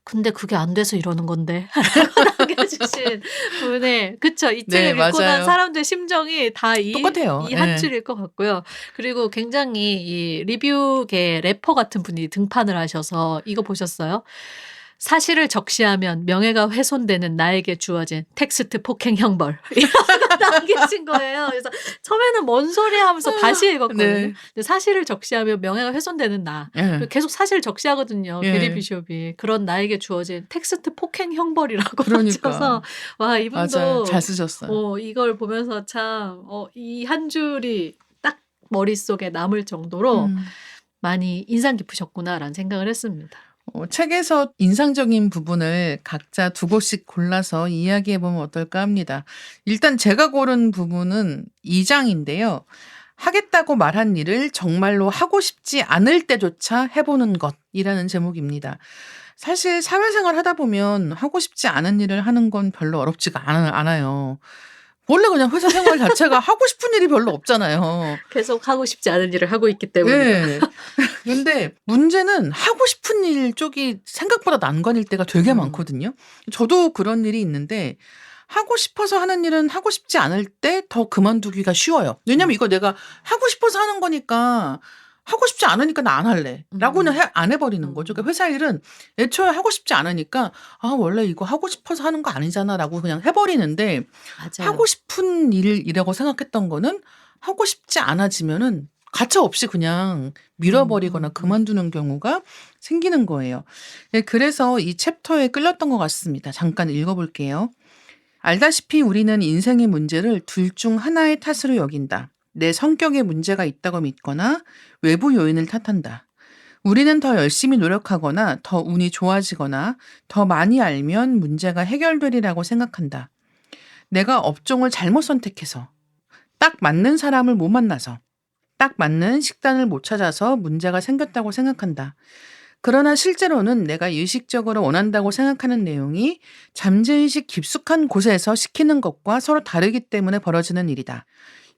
근데 그게 안 돼서 이러는 건데 라고 남겨 주신 분의 그쵸. 이 네, 책을 읽고 난 맞아요. 사람들의 심정이 다 똑같아요. 이 한 예. 줄일 것 같고요. 그리고 굉장히 이 리뷰계 래퍼 같은 분이 등판을 하셔서 이거 보셨어요? "사실을 적시하면 명예가 훼손되는 나에게 주어진 텍스트 폭행 형벌." 이런 거 남기신 거예요. 그래서 처음에는 '뭔 소리야.' 하면서 다시 읽었거든요. 네. 근데 "사실을 적시하면 명예가 훼손되는 나." 예. 계속 사실을 적시하거든요, 게리 예. 비숍이. "그런 나에게 주어진 텍스트 폭행 형벌"이라고 그러니까. 하셔서 와 맞아요. 잘 이분도 쓰셨어요. 이걸 보면서 참 이 한 줄이 딱 머릿속에 남을 정도로 음. 많이 인상 깊으셨구나라는 생각을 했습니다. 책에서 인상적인 부분을 각자 두 곳씩 골라서 이야기해 보면 어떨까 합니다. 일단 제가 고른 부분은 2 장인데요. "하겠다고 말한 일을 정말로 하고 싶지 않을 때조차 해 보는 것"이라는 제목입니다. 사실 사회생활 하다 보면 하고 싶지 않은 일을 하는 건 별로 어렵지가 않아요. 원래 그냥 회사 생활 자체가 하고 싶은 일이 별로 없잖아요. 계속 하고 싶지 않은 일을 하고 있기 때문이다. 예. 근데 문제는 하고 싶은 일 쪽이 생각보다 난관일 때가 되게 음. 많거든요. 저도 그런 일이 있는데 하고 싶어서 하는 일은 하고 싶지 않을 때 더 그만두기가 쉬워요. 왜냐면 이거 내가 하고 싶어서 하는 거니까 하고 싶지 않으니까 나 안 할래. 라고는 음. 안 해버리는 거죠. 그러니까 회사 일은 애초에 하고 싶지 않으니까 아, 원래 이거 하고 싶어서 하는 거 아니잖아. 라고 그냥 해버리는데 맞아요. 하고 싶은 일이라고 생각했던 거는 하고 싶지 않아지면은 가차 없이 그냥 밀어버리거나 그만두는 경우가 생기는 거예요. 네, 그래서 이 챕터에 끌렸던 것 같습니다. 잠깐 읽어볼게요. 알다시피 우리는 인생의 문제를 둘 중 하나의 탓으로 여긴다. 내 성격에 문제가 있다고 믿거나 외부 요인을 탓한다. 우리는 더 열심히 노력하거나 더 운이 좋아지거나 더 많이 알면 문제가 해결되리라고 생각한다. 내가 업종을 잘못 선택해서, 딱 맞는 사람을 못 만나서, 딱 맞는 식단을 못 찾아서 문제가 생겼다고 생각한다. 그러나 실제로는 내가 의식적으로 원한다고 생각하는 내용이 잠재의식 깊숙한 곳에서 시키는 것과 서로 다르기 때문에 벌어지는 일이다.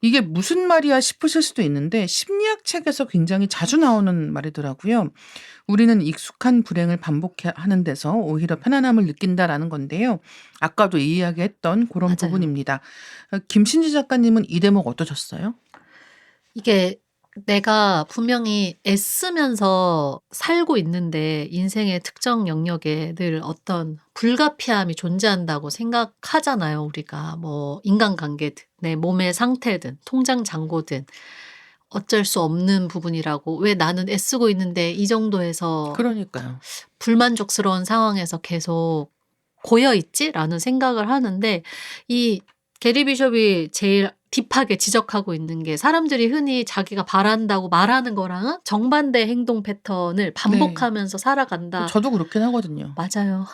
이게 무슨 말이야 싶으실 수도 있는데 심리학 책에서 굉장히 자주 나오는 말이더라고요. 우리는 익숙한 불행을 반복하는 데서 오히려 편안함을 느낀다라는 건데요. 아까도 이야기했던 그런 맞아요. 부분입니다. 김신지 작가님은 이 대목 어떠셨어요? 이게 내가 분명히 애쓰면서 살고 있는데 인생의 특정 영역에 늘 어떤 불가피함이 존재한다고 생각하잖아요, 우리가. 뭐 인간관계든 내 몸의 상태든 통장 잔고든 어쩔 수 없는 부분이라고 '왜 나는 애쓰고 있는데 이 정도에서 그러니까요. 불만족스러운 상황에서 계속 고여 있지?'라는 생각을 하는데 이 게리 비숍이 제일 딥하게 지적하고 있는 게 사람들이 흔히 자기가 바란다고 말하는 거랑은 정반대 행동 패턴을 반복하면서 살아간다. 저도 그렇긴 하거든요. 맞아요.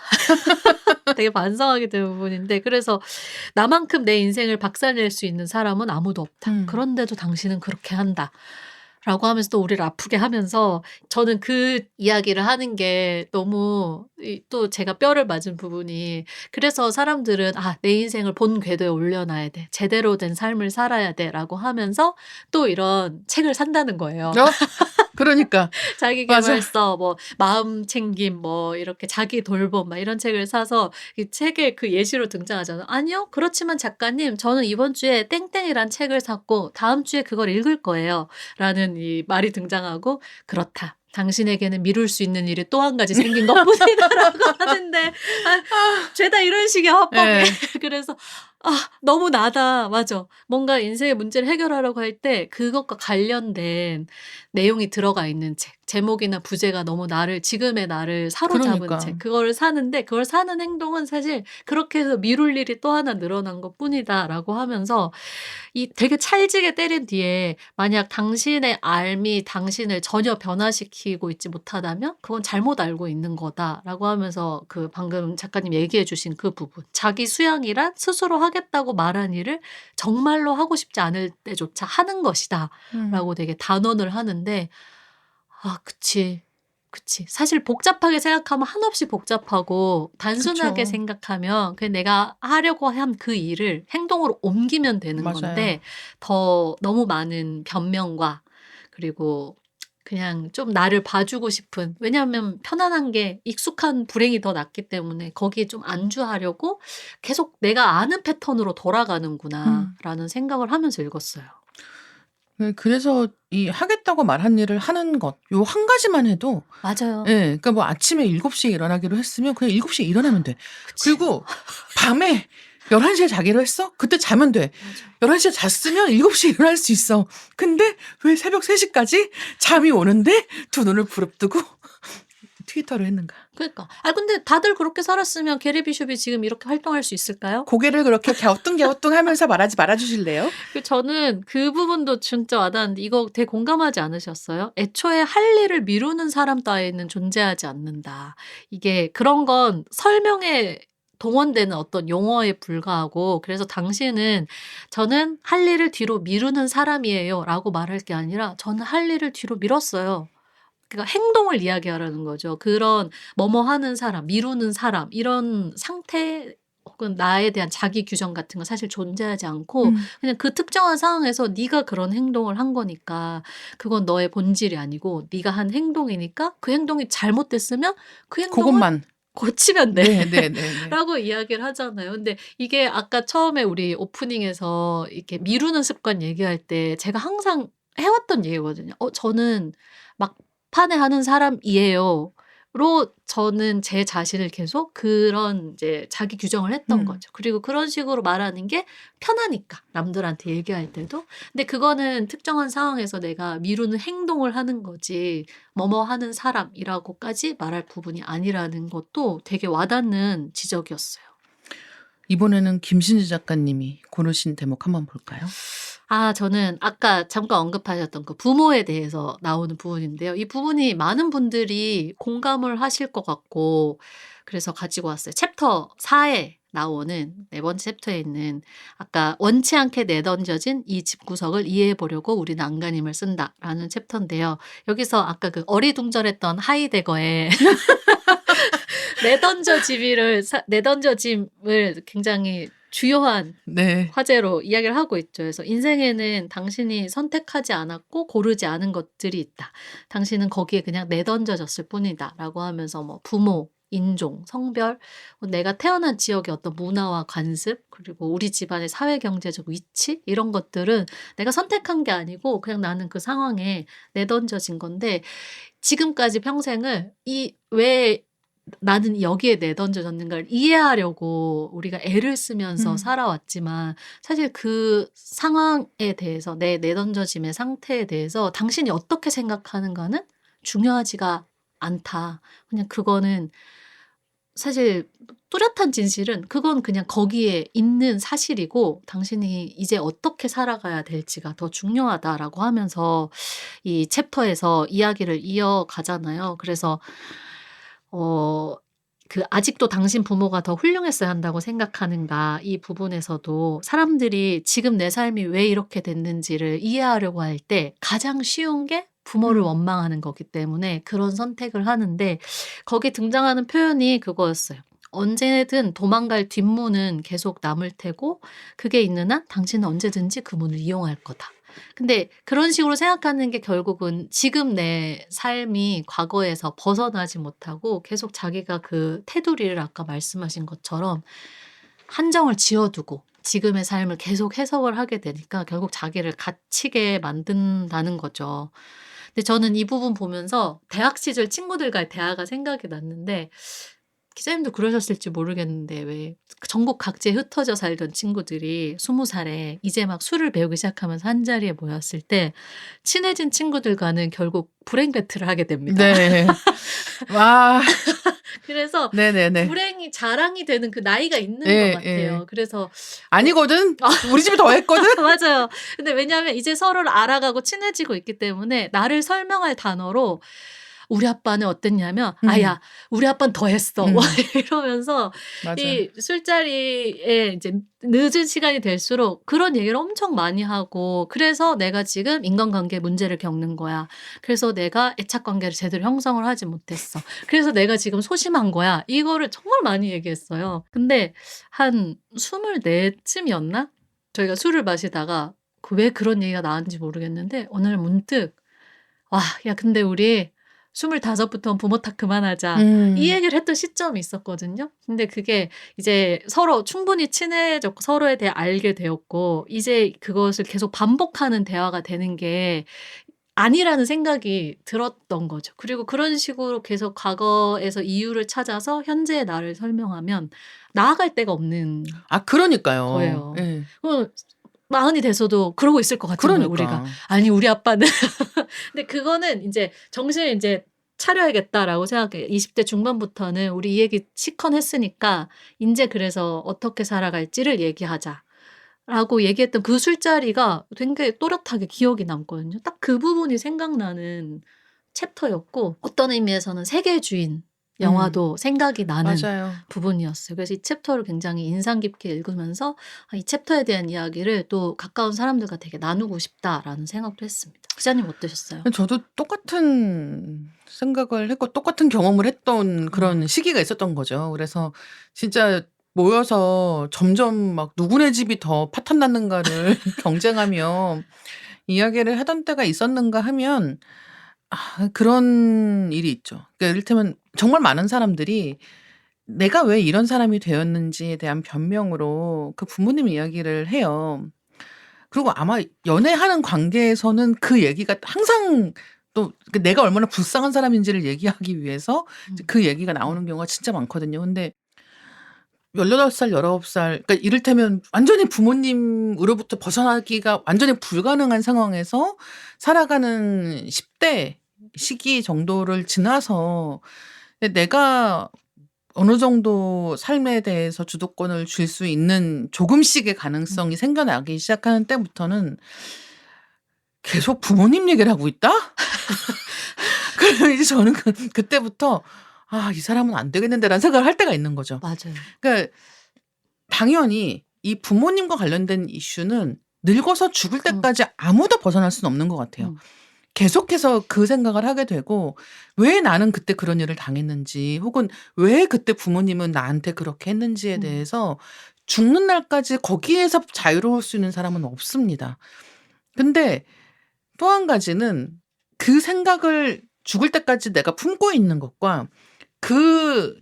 되게 반성하게 되는 부분인데 그래서 "나만큼 내 인생을 박살낼 수 있는 사람은 아무도 없다. 그런데도 당신은 그렇게 한다." 라고 하면서 또 우리를 아프게 하면서 저는 그 이야기를 하는 게 너무 또 제가 뼈를 맞은 부분이 그래서 사람들은 '아 내 인생을 본 궤도에 올려놔야 돼. 제대로 된 삶을 살아야 돼.'라고 하면서 또 이런 책을 산다는 거예요. 그러니까. 자기 맞아. 계발서 뭐 마음 챙김 뭐 이렇게 자기 돌봄 막 이런 책을 사서 이 책에 그 예시로 등장하잖아요. "아니요. 그렇지만 작가님 저는 이번 주에 땡땡이란 책을 샀고 다음 주에 그걸 읽을 거예요." 라는 이 말이 등장하고 "그렇다. 당신에게는 미룰 수 있는 일이 또 한 가지 생긴 것뿐이다."라고 하는데 죄다 이런 식의 화법에 예. 그래서 너무 나다. 맞아. 뭔가 인생의 문제를 해결하려고 할 때 그것과 관련된 내용이 들어가 있는 책, 제목이나 부제가 너무 지금의 나를 사로잡은 그러니까. 책, 그거를 사는데 그걸 사는 행동은 사실 그렇게 해서 미룰 일이 또 하나 늘어난 것뿐이다라고 하면서 이 되게 찰지게 때린 뒤에 만약 당신의 삶이 당신을 전혀 변화시키고 있지 못하다면 그건 잘못 알고 있는 거다라고 하면서 그 방금 작가님 얘기해 주신 그 부분. 자기 수양이란 스스로 하겠다고 말한 일을 정말로 하고 싶지 않을 때조차 하는 것이다라고 되게 단언을 하는데 그치. 그치. 사실 복잡하게 생각하면 한없이 복잡하고 단순하게 그쵸. 생각하면 그냥 내가 하려고 한 그 일을 행동으로 옮기면 되는 맞아요. 건데 더 너무 많은 변명과 그리고 그냥 좀 나를 봐주고 싶은 왜냐하면 편안한 게 익숙한 불행이 더 낫기 때문에 거기에 좀 안주하려고 계속 '내가 아는 패턴으로 돌아가는구나.'라는 생각을 하면서 읽었어요. 네, 그래서 이 하겠다고 말한 일을 하는 것, 요 한 가지만 해도 맞아요. 예, 그러니까 뭐 아침에 7시에 일어나기로 했으면 그냥 7시에 일어나면 돼. 그치. 그리고 밤에 11시에 자기로 했어? 그때 자면 돼. 맞아. 11시에 잤으면 7시에 일어날 수 있어. 근데 왜 새벽 3시까지 잠이 오는데 두 눈을 부릅뜨고 트위터를 했는가? 그러니까. 근데 다들 그렇게 살았으면 게리 비숍이 지금 이렇게 활동할 수 있을까요? 고개를 그렇게 갸우뚱갸우뚱하면서 말하지 말아 주실래요? 저는 그 부분도 진짜 와닿았는데 이거 되게 공감하지 않으셨어요? 애초에 할 일을 미루는 사람 따위는 존재하지 않는다. 이게 그런 건 설명에 동원되는 어떤 용어에 불과하고 그래서 당신은 "저는 할 일을 뒤로 미루는 사람이에요."라고 말할 게 아니라 "저는 할 일을 뒤로 미뤘어요." 그러니까 행동을 이야기하라는 거죠. 그런 뭐뭐 하는 사람, 미루는 사람 이런 상태 혹은 나에 대한 자기 규정 같은 건 사실 존재하지 않고 그냥 그 특정한 상황에서 네가 그런 행동을 한 거니까 그건 너의 본질이 아니고 네가 한 행동이니까 그 행동이 잘못됐으면 그 행동을 그것만. 고치면 돼. 네네네네. 라고 이야기를 하잖아요. 근데 이게 아까 처음에 우리 오프닝에서 이렇게 미루는 습관 얘기할 때 제가 항상 해왔던 얘기거든요. 저는 막판에 하는 사람이에요. 로 저는 제 자신을 계속 그런 이제 자기 규정을 했던 거죠. 그리고 그런 식으로 말하는 게 편하니까 남들한테 얘기할 때도. 근데 그거는 특정한 상황에서 내가 미루는 행동을 하는 거지 뭐뭐 하는 사람이라고까지 말할 부분이 아니라는 것도 되게 와닿는 지적이었어요. 이번에는 김신지 작가님이 고르신 대목 한번 볼까요? 저는 아까 잠깐 언급하셨던 그 부모에 대해서 나오는 부분인데요. 이 부분이 많은 분들이 공감을 하실 것 같고 그래서 가지고 왔어요. 챕터 4에 나오는 네 번째 챕터에 있는 아까 원치 않게 내던져진 이 집구석을 이해해 보려고 우리는 안간힘을 쓴다라는 챕터인데요. 여기서 아까 그 어리둥절했던 하이데거의 내던져짐을 굉장히 주요한 네. 화제로 이야기를 하고 있죠. 그래서 인생에는 당신이 선택하지 않았고 고르지 않은 것들이 있다. 당신은 거기에 그냥 내던져졌을 뿐이다. 라고 하면서 뭐 부모, 인종, 성별, 내가 태어난 지역의 어떤 문화와 관습, 그리고 우리 집안의 사회 경제적 위치 이런 것들은 내가 선택한 게 아니고 그냥 나는 그 상황에 내던져진 건데 지금까지 평생을 왜 나는 여기에 내던져졌는가를 이해하려고 우리가 애를 쓰면서 살아왔지만 사실 그 상황에 대해서 내 내던져짐의 상태에 대해서 당신이 어떻게 생각하는가는 중요하지가 않다. 그냥 그거는 사실 뚜렷한 진실은 그건 그냥 거기에 있는 사실이고 당신이 이제 어떻게 살아가야 될지가 더 중요하다라고 하면서 이 챕터에서 이야기를 이어가잖아요. 그래서 아직도 당신 부모가 더 훌륭했어야 한다고 생각하는가 이 부분에서도 사람들이 지금 내 삶이 왜 이렇게 됐는지를 이해하려고 할 때 가장 쉬운 게 부모를 원망하는 거기 때문에 그런 선택을 하는데 거기에 등장하는 표현이 그거였어요. 언제든 도망갈 뒷문은 계속 남을 테고 그게 있는 한 당신은 언제든지 그 문을 이용할 거다. 근데 그런 식으로 생각하는 게 결국은 지금 내 삶이 과거에서 벗어나지 못하고 계속 자기가 그 테두리를 아까 말씀하신 것처럼 한정을 지어두고 지금의 삶을 계속 해석을 하게 되니까 결국 자기를 갇히게 만든다는 거죠. 근데 저는 이 부분 보면서 대학 시절 친구들과의 대화가 생각이 났는데 기자님도 그러셨을지 모르겠는데 왜 전국 각지에 흩어져 살던 친구들이 20살에 이제 막 술을 배우기 시작하면서 한자리에 모였을 때 친해진 친구들과는 결국 불행 배틀을 하게 됩니다. 네. 와. 그래서 네네네. 불행이 자랑이 되는 그 나이가 있는 예, 것 같아요. 예. 그래서 아니거든. 우리 집이 더 했거든. 맞아요. 근데 왜냐하면 이제 서로를 알아가고 친해지고 있기 때문에 나를 설명할 단어로 우리 아빠는 어땠냐면 야 우리 아빠는 더 했어. 막 이러면서 맞아. 이 술자리에 이제 늦은 시간이 될수록 그런 얘기를 엄청 많이 하고 그래서 내가 지금 인간관계 문제를 겪는 거야. 그래서 내가 애착관계를 제대로 형성을 하지 못했어. 그래서 내가 지금 소심한 거야. 이거를 정말 많이 얘기했어요. 근데 한 24쯤이었나? 저희가 술을 마시다가 왜 그런 얘기가 나왔는지 모르겠는데 어느 날 문득 야 근데 우리 25부터는 부모 탓 그만하자. 이 얘기를 했던 시점이 있었거든요. 근데 그게 이제 서로 충분히 친해졌고 서로에 대해 알게 되었고 이제 그것을 계속 반복하는 대화가 되는 게 아니라는 생각이 들었던 거죠. 그리고 그런 식으로 계속 과거에서 이유를 찾아서 현재의 나를 설명하면 나아갈 데가 없는 그러니까요. 거예요. 예. 40이 돼서도 그러고 있을 것 같은 거예요, 우리가. 그러니까. 아니 우리 아빠는 근데 그거는 인제 '정신을 인제 차려야겠다.'라고 생각해요. 20대 중반부터는 우리 이 얘기 실컷 했으니까 인제 그래서 어떻게 살아갈지를 얘기하자라고 얘기했던 그 술자리가 굉장히 또렷하게 기억이 남거든요. 딱 그 부분이 생각나는 챕터였고 어떤 의미에서는 세계주인 영화도 생각이 나는 맞아요. 부분이었어요. 그래서 이 챕터를 굉장히 인상 깊게 읽으면서 이 챕터에 대한 이야기를 또 가까운 사람들과 되게 나누고 싶다라는 생각도 했습니다. 기자님 어떠셨어요? 저도 똑같은 생각을 했고 똑같은 경험을 했던 그런 시기가 있었던 거죠. 그래서 진짜 모여서 점점 막 누구네 집이 더 파탄 났는가를 경쟁하며 이야기를 하던 때가 있었는가 하면 그런 일이 있죠. 그러니까 이를테면 정말 많은 사람들이 내가 왜 이런 사람이 되었는지에 대한 변명으로 그 부모님 이야기를 해요. 그리고 아마 연애하는 관계에서는 그 얘기가 항상 또 내가 얼마나 불쌍한 사람인지를 얘기하기 위해서 음. 그 얘기가 나오는 경우가 진짜 많거든요. 근데 18살, 19살, 그러니까 이를테면 완전히 부모님으로부터 벗어나기가 완전히 불가능한 상황에서 살아가는 10대 시기 정도를 지나서 내가 어느 정도 삶에 대해서 주도권을 줄 수 있는 조금씩의 가능성이 생겨나기 시작하는 때부터는 계속 부모님 얘기를 하고 있다? 그러면 이제 저는 그때부터 이 사람은 안 되겠는데라는 생각을 할 때가 있는 거죠. 맞아요. 그러니까 당연히 이 부모님과 관련된 이슈는 늙어서 죽을 때까지 아무도 벗어날 수는 없는 것 같아요. 음. 계속해서 그 생각을 하게 되고 왜 나는 그때 그런 일을 당했는지 혹은 왜 그때 부모님은 나한테 그렇게 했는지에 대해서 죽는 날까지 거기에서 자유로울 수 있는 사람은 없습니다. 근데 또 한 가지는 그 생각을 죽을 때까지 내가 품고 있는 것과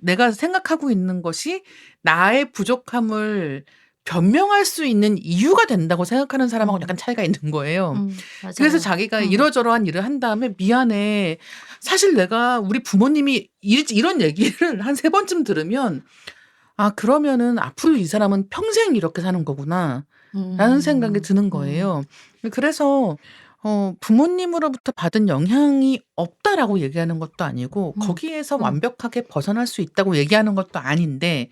내가 생각하고 있는 것이 나의 부족함을 변명할 수 있는 이유가 된다고 생각하는 사람하고는 약간 차이가 있는 거예요. 맞아요. 그래서 자기가 이러저러한 일을 한 다음에 "미안해. 사실 내가 우리 부모님이 이런 얘기를 한 3번쯤 들으면 그러면은 앞으로 이 사람은 평생 이렇게 사는 거구나."라는 생각이 드는 거예요. 그래서 부모님으로부터 받은 영향이 없다라고 얘기하는 것도 아니고 거기에서 완벽하게 벗어날 수 있다고 얘기하는 것도 아닌데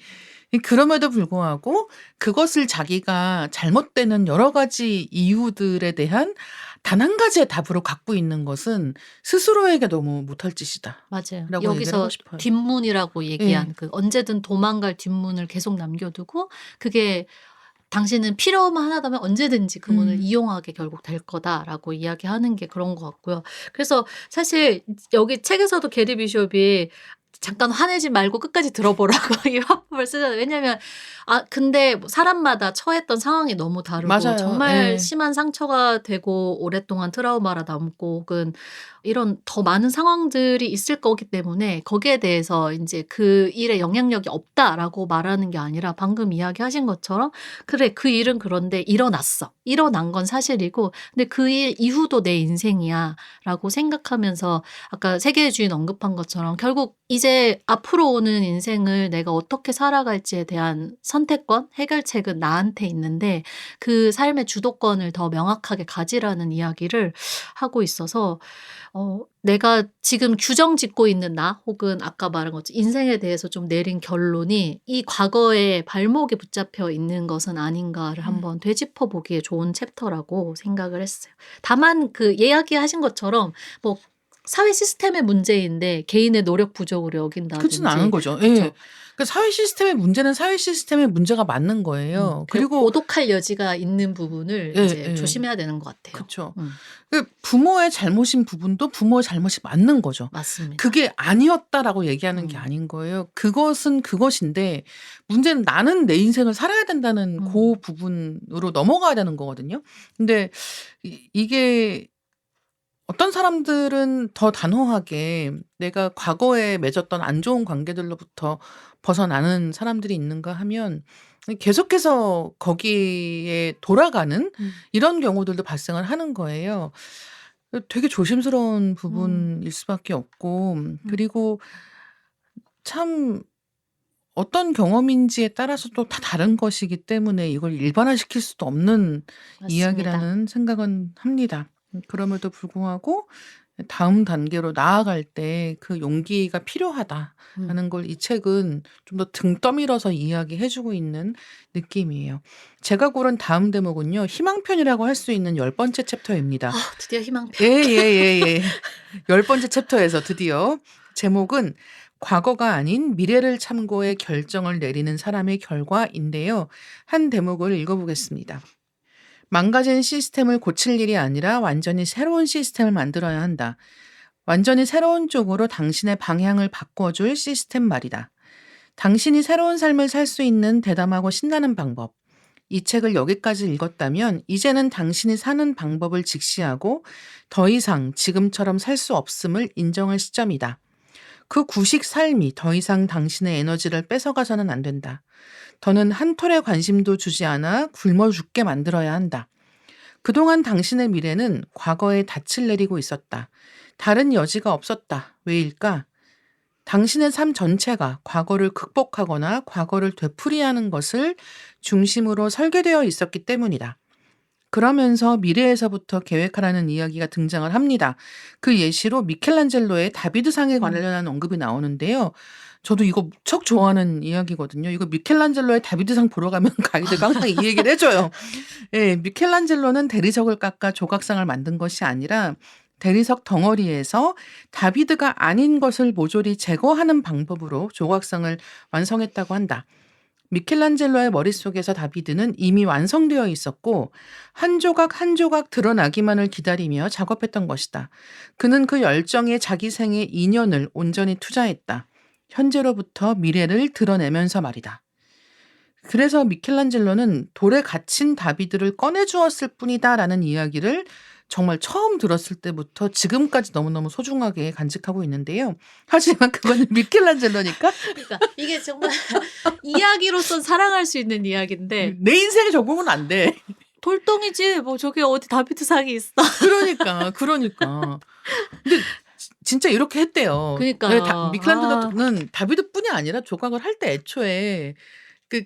그럼에도 불구하고 그것을 자기가 잘못되는 여러 가지 이유들에 대한 단 한 가지의 답으로 갖고 있는 것은 스스로에게 너무 못할 짓이다. 맞아요. 라고 얘기를 여기서 하고 싶어요. 뒷문이라고 얘기한 예. 그 언제든 도망갈 뒷문을 계속 남겨두고 그게 당신은 필요만 하다면 언제든지 그 문을 이용하게 결국 될 거다라고 이야기하는 게 그런 것 같고요. 그래서 사실 여기 책에서도 게리 비숍이 잠깐 화내지 말고 끝까지 들어보라고 이 화법을 쓰잖아요. 왜냐면 근데 뭐 사람마다 처했던 상황이 너무 다르고 맞아요. 정말 예. 심한 상처가 되고 오랫동안 트라우마라 남고 혹은 이런 더 많은 상황들이 있을 거기 때문에 거기에 대해서 인제 그 일에 영향력이 없다라고 말하는 게 아니라 방금 이야기하신 것처럼 '그래 그 일은 그런데 일어났어. 일어난 건 사실이고 근데 그 일 이후도 내 인생이야.'라고 생각하면서 아까 세계의 주인 언급한 것처럼 결국 이제 앞으로 오는 인생을 내가 어떻게 살아갈지에 대한 선택권, 해결책은 나한테 있는데 그 삶의 주도권을 더 명확하게 가지라는 이야기를 하고 있어서 내가 지금 규정 짓고 있는 나 혹은 아까 말한 것처럼 인생에 대해서 좀 내린 결론이 이 과거에 발목에 붙잡혀 있는 것은 아닌가를 한번 되짚어 보기에 좋은 챕터라고 생각을 했어요. 다만 그 이야기하신 것처럼 뭐 사회 시스템의 문제인데 개인의 노력 부족으로 여긴다든지 그렇지는 않은 거죠. 그쵸. 예. 그 사회 시스템의 문제는 사회 시스템의 문제가 맞는 거예요. 그리고 오독할 여지가 있는 부분을 예, 이제 예. 조심해야 되는 것 같아요. 그쵸. 부모의 잘못인 부분도 부모의 잘못이 맞는 거죠. 맞습니다. 그게 아니었다라고 얘기하는 게 아닌 거예요. 그것은 그것인데 문제는 나는 내 인생을 살아야 된다는 그 부분으로 넘어가야 되는 거거든요. 근데 이게 어떤 사람들은 더 단호하게 내가 과거에 맺었던 안 좋은 관계들로부터 벗어나는 사람들이 있는가 하면 계속해서 거기에 돌아가는 이런 경우들도 발생을 하는 거예요. 되게 조심스러운 부분일 수밖에 없고 그리고 참 어떤 경험인지에 따라서 또 다 다른 것이기 때문에 이걸 일반화시킬 수도 없는 맞습니다. 이야기라는 생각은 합니다. 그럼에도 불구하고 다음 단계로 나아갈 때 그 용기가 필요하다라는 걸 이 책은 좀 더 등 떠밀어서 이야기해 주고 있는 느낌이에요. 제가 고른 다음 대목은요. 희망편이라고 할 수 있는 10번째 챕터입니다. 드디어 희망편. 예예예예. 10번째 챕터에서 드디어 제목은 과거가 아닌 미래를 참고해 결정을 내리는 사람의 결과인데요. 한 대목을 읽어보겠습니다. 망가진 시스템을 고칠 일이 아니라 완전히 새로운 시스템을 만들어야 한다. 완전히 새로운 쪽으로 당신의 방향을 바꿔줄 시스템 말이다. 당신이 새로운 삶을 살 수 있는 대담하고 신나는 방법. 이 책을 여기까지 읽었다면 이제는 당신이 사는 방법을 직시하고 더 이상 지금처럼 살 수 없음을 인정할 시점이다. 그 구식 삶이 더 이상 당신의 에너지를 뺏어가서는 안 된다. 더는 한 톨의 관심도 주지 않아 굶어 죽게 만들어야 한다. 그동안 당신의 미래는 과거에 닻을 내리고 있었다. 다른 여지가 없었다. 왜일까? 당신의 삶 전체가 과거를 극복하거나 과거를 되풀이하는 것을 중심으로 설계되어 있었기 때문이다. 그러면서 미래에서부터 계획하라는 이야기가 등장을 합니다. 그 예시로 미켈란젤로의 다비드상에 관련한 언급이 나오는데요. 저도 이거 무척 좋아하는 이야기거든요. 이거 미켈란젤로의 다비드상 보러 가면 가이드가 항상 이 얘기를 해줘요. 예, 미켈란젤로는 대리석을 깎아 조각상을 만든 것이 아니라 대리석 덩어리에서 다비드가 아닌 것을 모조리 제거하는 방법으로 조각상을 완성했다고 한다. 미켈란젤로의 머릿속에서 다비드는 이미 완성되어 있었고 한 조각 한 조각 드러나기만을 기다리며 작업했던 것이다. 그는 그 열정에 자기 생의 2년을 온전히 투자했다. 현재로부터 미래를 드러내면서 말이다. 그래서 미켈란젤로는 돌에 갇힌 다비드를 꺼내주었을 뿐이다라는 이야기를 정말 처음 들었을 때부터 지금까지 너무너무 소중하게 간직하고 있는데요. 하지만 그거는 미켈란젤로니까 그러니까 이게 정말 이야기로선 사랑할 수 있는 이야기인데 내 인생에 적용은 안 돼. 돌덩이지 뭐 저기 어디 다비드상이 있어. 그러니까. 근데 진짜 이렇게 했대요. 그러니까. 네, 미켈란젤로는 다비드뿐이 아니라 조각을 할 때 애초에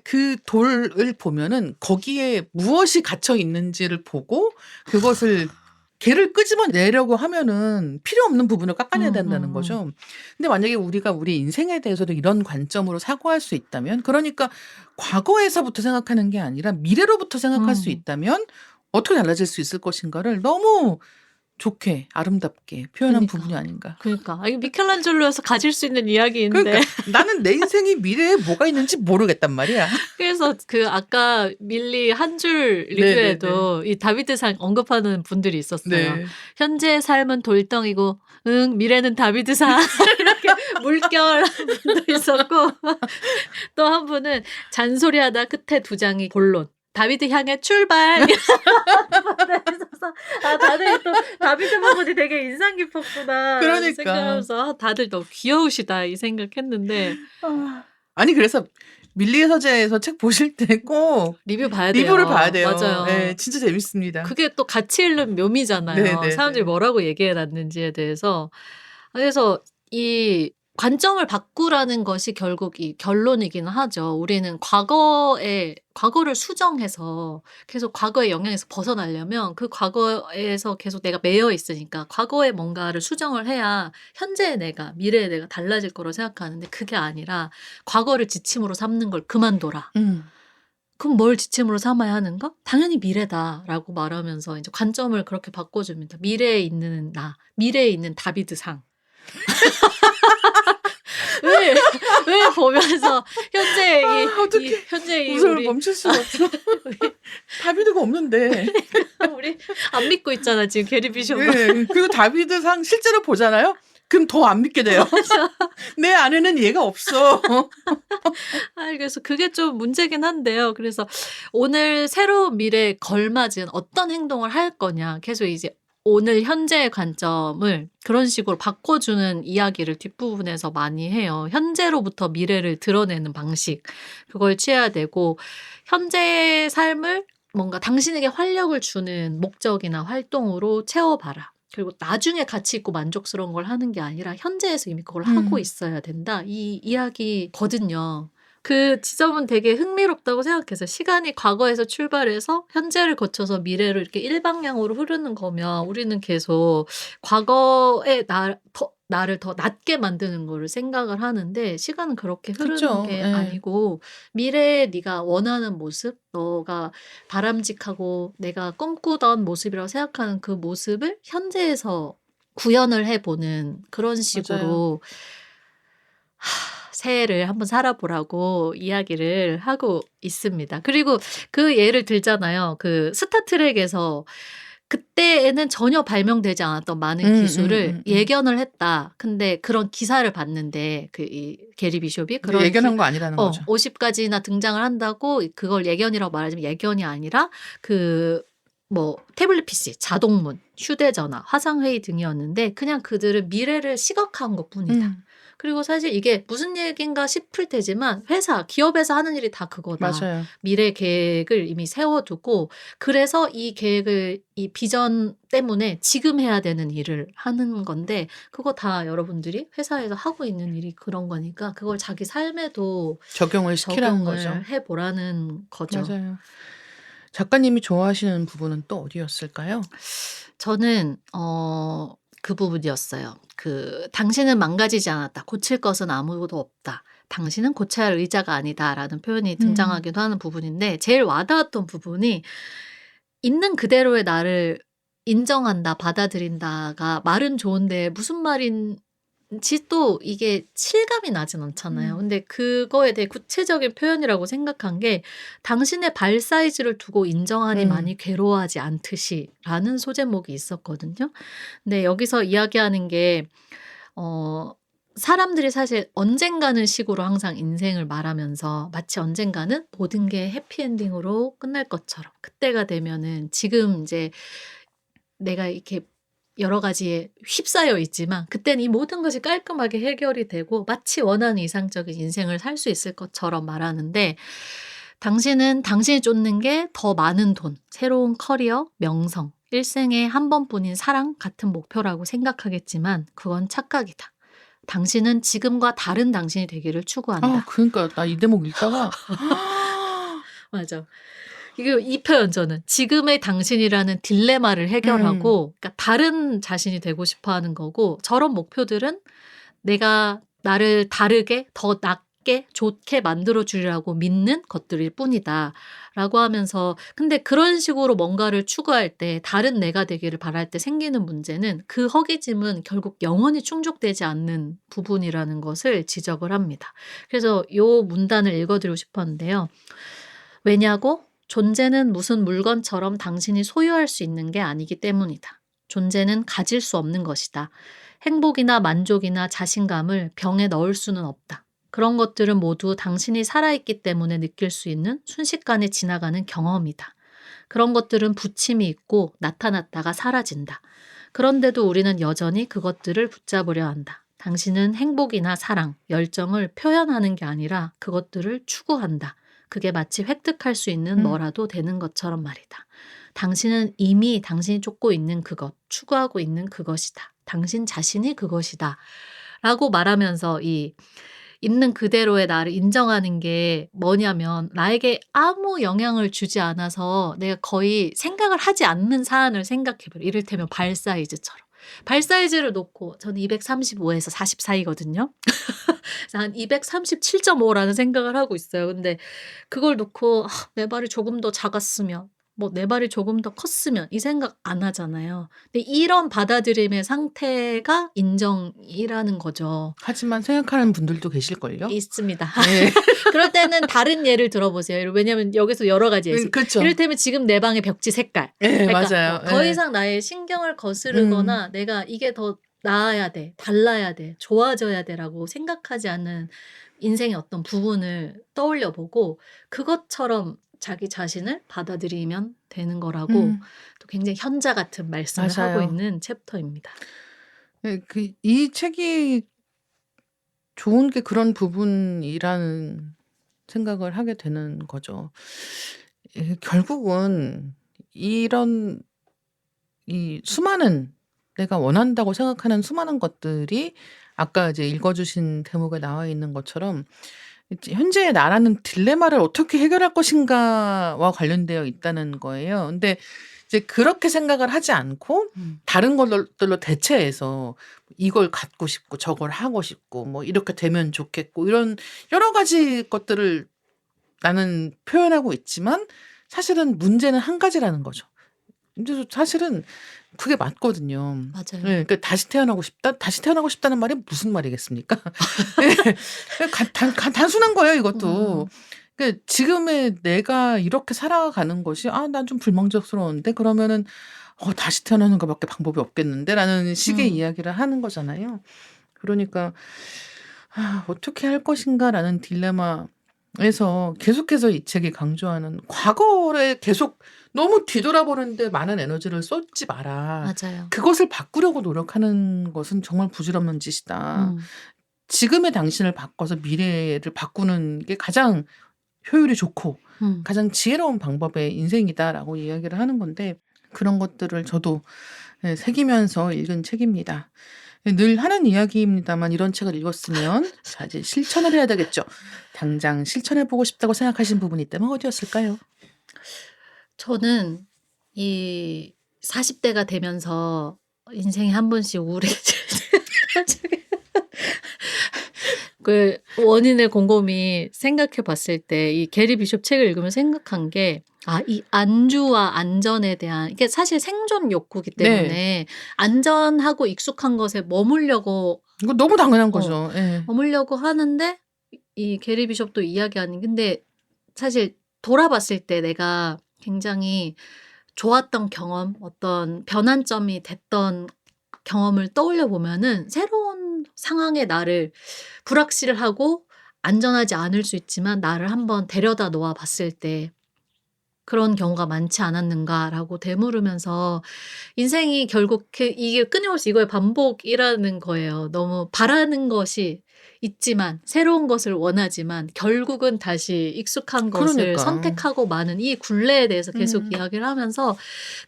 그 돌을 보면은 거기에 무엇이 갇혀 있는지를 보고 그것을 개를 끄집어내려고 하면은 필요 없는 부분을 깎아내야 된다는 거죠. 근데 만약에 우리가 우리 인생에 대해서도 이런 관점으로 사고할 수 있다면, 그러니까 과거에서부터 생각하는 게 아니라 미래로부터 생각할 수 있다면 어떻게 달라질 수 있을 것인가를 너무 좋게 아름답게 표현한 그러니까. 부분이 아닌가. 그러니까 이 미켈란젤로여서 가질 수 있는 이야기인데 그러니까 나는 내 인생이 미래에 뭐가 있는지 모르겠단 말이야. 그래서 그 아까 밀리 한 줄 리뷰에도 이 다비드상 언급하는 분들이 있었어요. 네. 현재의 삶은 돌덩이고 미래는 다비드상 이렇게 물결 한 분도 있었고 또 한 분은 잔소리하다 끝에 두 장이 본론. 다비드 향해 출발. 있어서 다들 또 다비드 부분이 되게 인상 깊었구나. 그러니까. 생각하면서 다들 너무 귀여우시다 이 생각했는데 아니 그래서 밀리 서재에서 책 보실 때 꼭 리뷰 봐야 돼요. 리뷰를 봐야 돼요. 맞아요. 네, 진짜 재밌습니다. 그게 또 같이 읽는 묘미잖아요. 네. 사람들이 뭐라고 얘기해놨는지에 대해서. 그래서 이 관점을 바꾸라는 것이 결국 이 결론이긴 하죠. 우리는 과거를 수정해서 계속 과거의 영향에서 벗어나려면 그 과거에서 계속 내가 매여 있으니까 과거에 뭔가를 수정을 해야 현재의 내가, 미래의 내가 달라질 거라고 생각하는데 그게 아니라 과거를 지침으로 삼는 걸 그만둬라. 그럼 뭘 지침으로 삼아야 하는가? 당연히 미래다라고 말하면서 이제 관점을 그렇게 바꿔줍니다. 미래에 있는 나, 미래에 있는 다비드상. 왜 보면서 현재 이 웃음을 우리 멈출 수가 없어. 다비드가 없는데. 우리 안 믿고 있잖아 지금 게리 비숍. 네, 그리고 다비드상 실제로 보잖아요. 그럼 더 안 믿게 돼요. 내 안에는 얘가 없어. 그래서 그게 좀 문제긴 한데요. 그래서 오늘 새로운 미래에 걸맞은 어떤 행동을 할 거냐 계속 이제 오늘 현재의 관점을 그런 식으로 바꿔주는 이야기를 뒷부분에서 많이 해요. 현재로부터 미래를 드러내는 방식 그걸 취해야 되고 현재의 삶을 뭔가 당신에게 활력을 주는 목적이나 활동으로 채워봐라. 그리고 나중에 가치 있고 만족스러운 걸 하는 게 아니라 현재에서 이미 그걸 하고 있어야 된다. 이 이야기거든요. 그 지점은 되게 흥미롭다고 생각해서 시간이 과거에서 출발해서 현재를 거쳐서 미래로 이렇게 일방향으로 흐르는 거면 우리는 계속 과거의 나를 더 낮게 만드는 거를 생각을 하는데 시간은 그렇게 흐르는 그쵸. 게 네. 아니고 미래에 네가 원하는 모습, 너가 바람직하고 내가 꿈꾸던 모습이라고 생각하는 그 모습을 현재에서 구현을 해보는 그런 식으로 새해를 한번 살아보라고 이야기를 하고 있습니다. 그리고 그 예를 들잖아요. 그 스타트랙에서 그때에는 전혀 발명되지 않았던 많은 기술을 예견을 했다. 근데 그런 기사를 봤는데 이 게리 비숍이 그런 예견한 거 아니라는 거죠. 50가지나 등장을 한다고 그걸 예견이라고 말하지만 예견이 아니라 뭐 태블릿 PC, 자동문, 휴대전화, 화상회의 등이었는데 그냥 그들은 미래를 시각화한 것뿐이다. 음, 그리고 사실 이게 무슨 얘기인가 싶을 테지만 기업에서 하는 일이 다 그거다. 맞아요. 미래 계획을 이미 세워두고 그래서 이 계획을 이 비전 때문에 지금 해야 되는 일을 하는 건데 그거 다 여러분들이 회사에서 하고 있는 일이 그런 거니까 그걸 자기 삶에도 적용을 시키라는 거죠. 적용을 해보라는 거죠. 맞아요. 작가님이 좋아하시는 부분은 또 어디였을까요? 저는 그 부분이었어요. 당신은 망가지지 않았다. 고칠 것은 아무것도 없다. 당신은 고쳐야 할 의자가 아니다라는 표현이 등장하기도 하는 부분인데 제일 와닿았던 부분이 있는 그대로의 나를 인정한다, 받아들인다가 말은 좋은데 무슨 말인지 또 이게 실감이 나진 않잖아요. 음. 근데 그거에 대해 구체적인 표현이라고 생각한 게 당신의 발 사이즈를 두고 인정하니 많이 괴로워하지 않듯이라는 소제목이 있었거든요. 근데 여기서 이야기하는 게 사람들이 사실 언젠가는 식으로 항상 인생을 말하면서 마치 언젠가는 모든 게 해피엔딩으로 끝날 것처럼 그때가 되면은 지금 이제 내가 이렇게 여러 가지에 휩싸여 있지만 그때는 이 모든 것이 깔끔하게 해결이 되고 마치 원하는 이상적인 인생을 살 수 있을 것처럼 말하는데 당신은 당신이 쫓는 게 더 많은 돈, 새로운 커리어, 명성, 일생에 한 번뿐인 사랑 같은 목표라고 생각하겠지만 그건 착각이다. 당신은 지금과 다른 당신이 되기를 추구한다. 그러니까 나 이 대목 읽다가 맞아. 이 표현 저는 지금의 당신이라는 딜레마를 해결하고 그러니까 다른 자신이 되고 싶어 하는 거고 저런 목표들은 내가 나를 다르게 더 낫게 좋게 만들어 주리라고 믿는 것들일 뿐이다. 라고 하면서 근데 그런 식으로 뭔가를 추구할 때 다른 내가 되기를 바랄 때 생기는 문제는 그 허기짐은 결국 영원히 충족되지 않는 부분이라는 것을 지적을 합니다. 그래서 요 문단을 읽어드리고 싶었는데요. 왜냐고? 존재는 무슨 물건처럼 당신이 소유할 수 있는 게 아니기 때문이다. 존재는 가질 수 없는 것이다. 행복이나 만족이나 자신감을 병에 넣을 수는 없다. 그런 것들은 모두 당신이 살아있기 때문에 느낄 수 있는 순식간에 지나가는 경험이다. 그런 것들은 부침이 있고 나타났다가 사라진다. 그런데도 우리는 여전히 그것들을 붙잡으려 한다. 당신은 행복이나 사랑, 열정을 표현하는 게 아니라 그것들을 추구한다. 그게 마치 획득할 수 있는 뭐라도 되는 것처럼 말이다. 당신은 이미 당신이 쫓고 있는 그것, 추구하고 있는 그것이다. 당신 자신이 그것이다. 라고 말하면서 있는 그대로의 나를 인정하는 게 뭐냐면 나에게 아무 영향을 주지 않아서 내가 거의 생각을 하지 않는 사안을 생각해버려. 이를테면 발 사이즈처럼. 발 사이즈를 놓고 저는 235에서 40 사이거든요. 그래서 한 237.5라는 생각을 하고 있어요. 근데 그걸 놓고 내 발이 조금 더 작았으면 뭐 내 발이 조금 더 컸으면 이 생각 안 하잖아요. 근데 이런 받아들임의 상태가 인정이라는 거죠. 하지만 생각하는 분들도 계실걸요? 있습니다. 네. 그럴 때는 다른 예를 들어보세요. 왜냐하면 여기서 여러 가지 예시. 그렇죠. 이를테면 지금 내 방의 벽지 색깔. 네, 그러니까 맞아요. 더 네. 이상 나의 신경을 거스르거나 내가 이게 더 나아야 돼, 달라야 돼, 좋아져야 돼라고 생각하지 않는 인생의 어떤 부분을 떠올려 보고 그것처럼 자기 자신을 받아들이면 되는 거라고 또 굉장히 현자 같은 말씀을 하고 맞아요. 있는 챕터입니다. 네, 이 책이 좋은 게 그런 부분이라는 생각을 하게 되는 거죠. 결국은 이런 이 수많은 내가 원한다고 생각하는 수많은 것들이 아까 이제 읽어주신 대목에 나와 있는 것처럼 이제 현재의 나라는 딜레마를 어떻게 해결할 것인가와 관련되어 있다는 거예요. 근데 이제 그렇게 생각을 하지 않고 다른 것들로 대체해서 이걸 갖고 싶고 저걸 하고 싶고 뭐 이렇게 되면 좋겠고 이런 여러 가지 것들을 나는 표현하고 있지만 사실은 문제는 한 가지라는 거죠. 근데 사실은 그게 맞거든요. 맞아요. 네, 그러니까 다시 태어나고 싶다. 다시 태어나고 싶다는 말이 무슨 말이겠습니까? 단순한 거예요, 이것도. 그러니까 지금의 내가 이렇게 살아가는 것이 난 좀 불만족스러운데 그러면은 다시 태어나는 것밖에 방법이 없겠는데라는 식의 이야기를 하는 거잖아요. 그러니까 어떻게 할 것인가라는 딜레마 그래서 계속해서 이 책이 강조하는 과거를 계속 너무 뒤돌아보는데 많은 에너지를 쏟지 마라. 맞아요. 그것을 바꾸려고 노력하는 것은 정말 부질없는 짓이다. 음. 지금의 당신을 바꿔서 미래를 바꾸는 게 가장 효율이 좋고 음. 가장 지혜로운 방법의 인생이다라고 이야기를 하는 건데 그런 것들을 저도 새기면서 읽은 책입니다. 늘 하는 이야기입니다만 이런 책을 읽었으면 자 이제 실천을 해야 되겠죠. 당장 실천해 보고 싶다고 생각하신 부분이 있다면 어디였을까요? 저는 이 40대가 되면서 인생에 한 번씩 우울해질 때 그 원인을 곰곰이 생각해 봤을 때 이 게리 비숍 책을 읽으면 생각한 게 이 안주와 안전에 대한 이게 사실 생존 욕구기 네. 때문에 안전하고 익숙한 것에 머물려고 이거 너무 당연한 거죠. 예. 머물려고 하는데 이 게리 비숍도 이야기하는 근데 사실 돌아봤을 때 내가 굉장히 좋았던 경험, 어떤 변환점이 됐던 경험을 떠올려 보면은 새로운 상황에 나를 불확실하고 안전하지 않을 수 있지만 나를 한번 데려다 놓아 봤을 때 그런 경우가 많지 않았는가라고 되물으면서 인생이 결국 이게 끊임없이 이거의 반복이라는 거예요. 너무 바라는 것이 있지만 새로운 것을 원하지만 결국은 다시 익숙한 것을 그러니까. 선택하고 마는 이 굴레에 대해서 계속 이야기를 하면서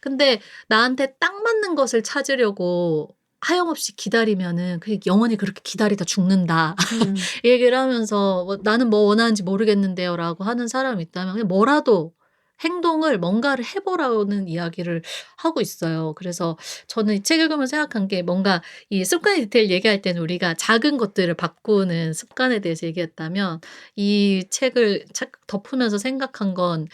근데 나한테 딱 맞는 것을 찾으려고 하염없이 기다리면은 영원히 그렇게 기다리다 죽는다. 이 얘기를 하면서 나는 뭐 원하는지 모르겠는데요라고 하는 사람이 있다면 그냥 뭐라도 행동을 뭔가를 해 보라는 이야기를 하고 있어요. 그래서 저는 이 책 읽으면서 생각한 게 뭔가 이 습관의 디테일 얘기할 때는 우리가 작은 것들을 바꾸는 습관에 대해서 얘기했다면 이 책을 덮으면서 생각한 건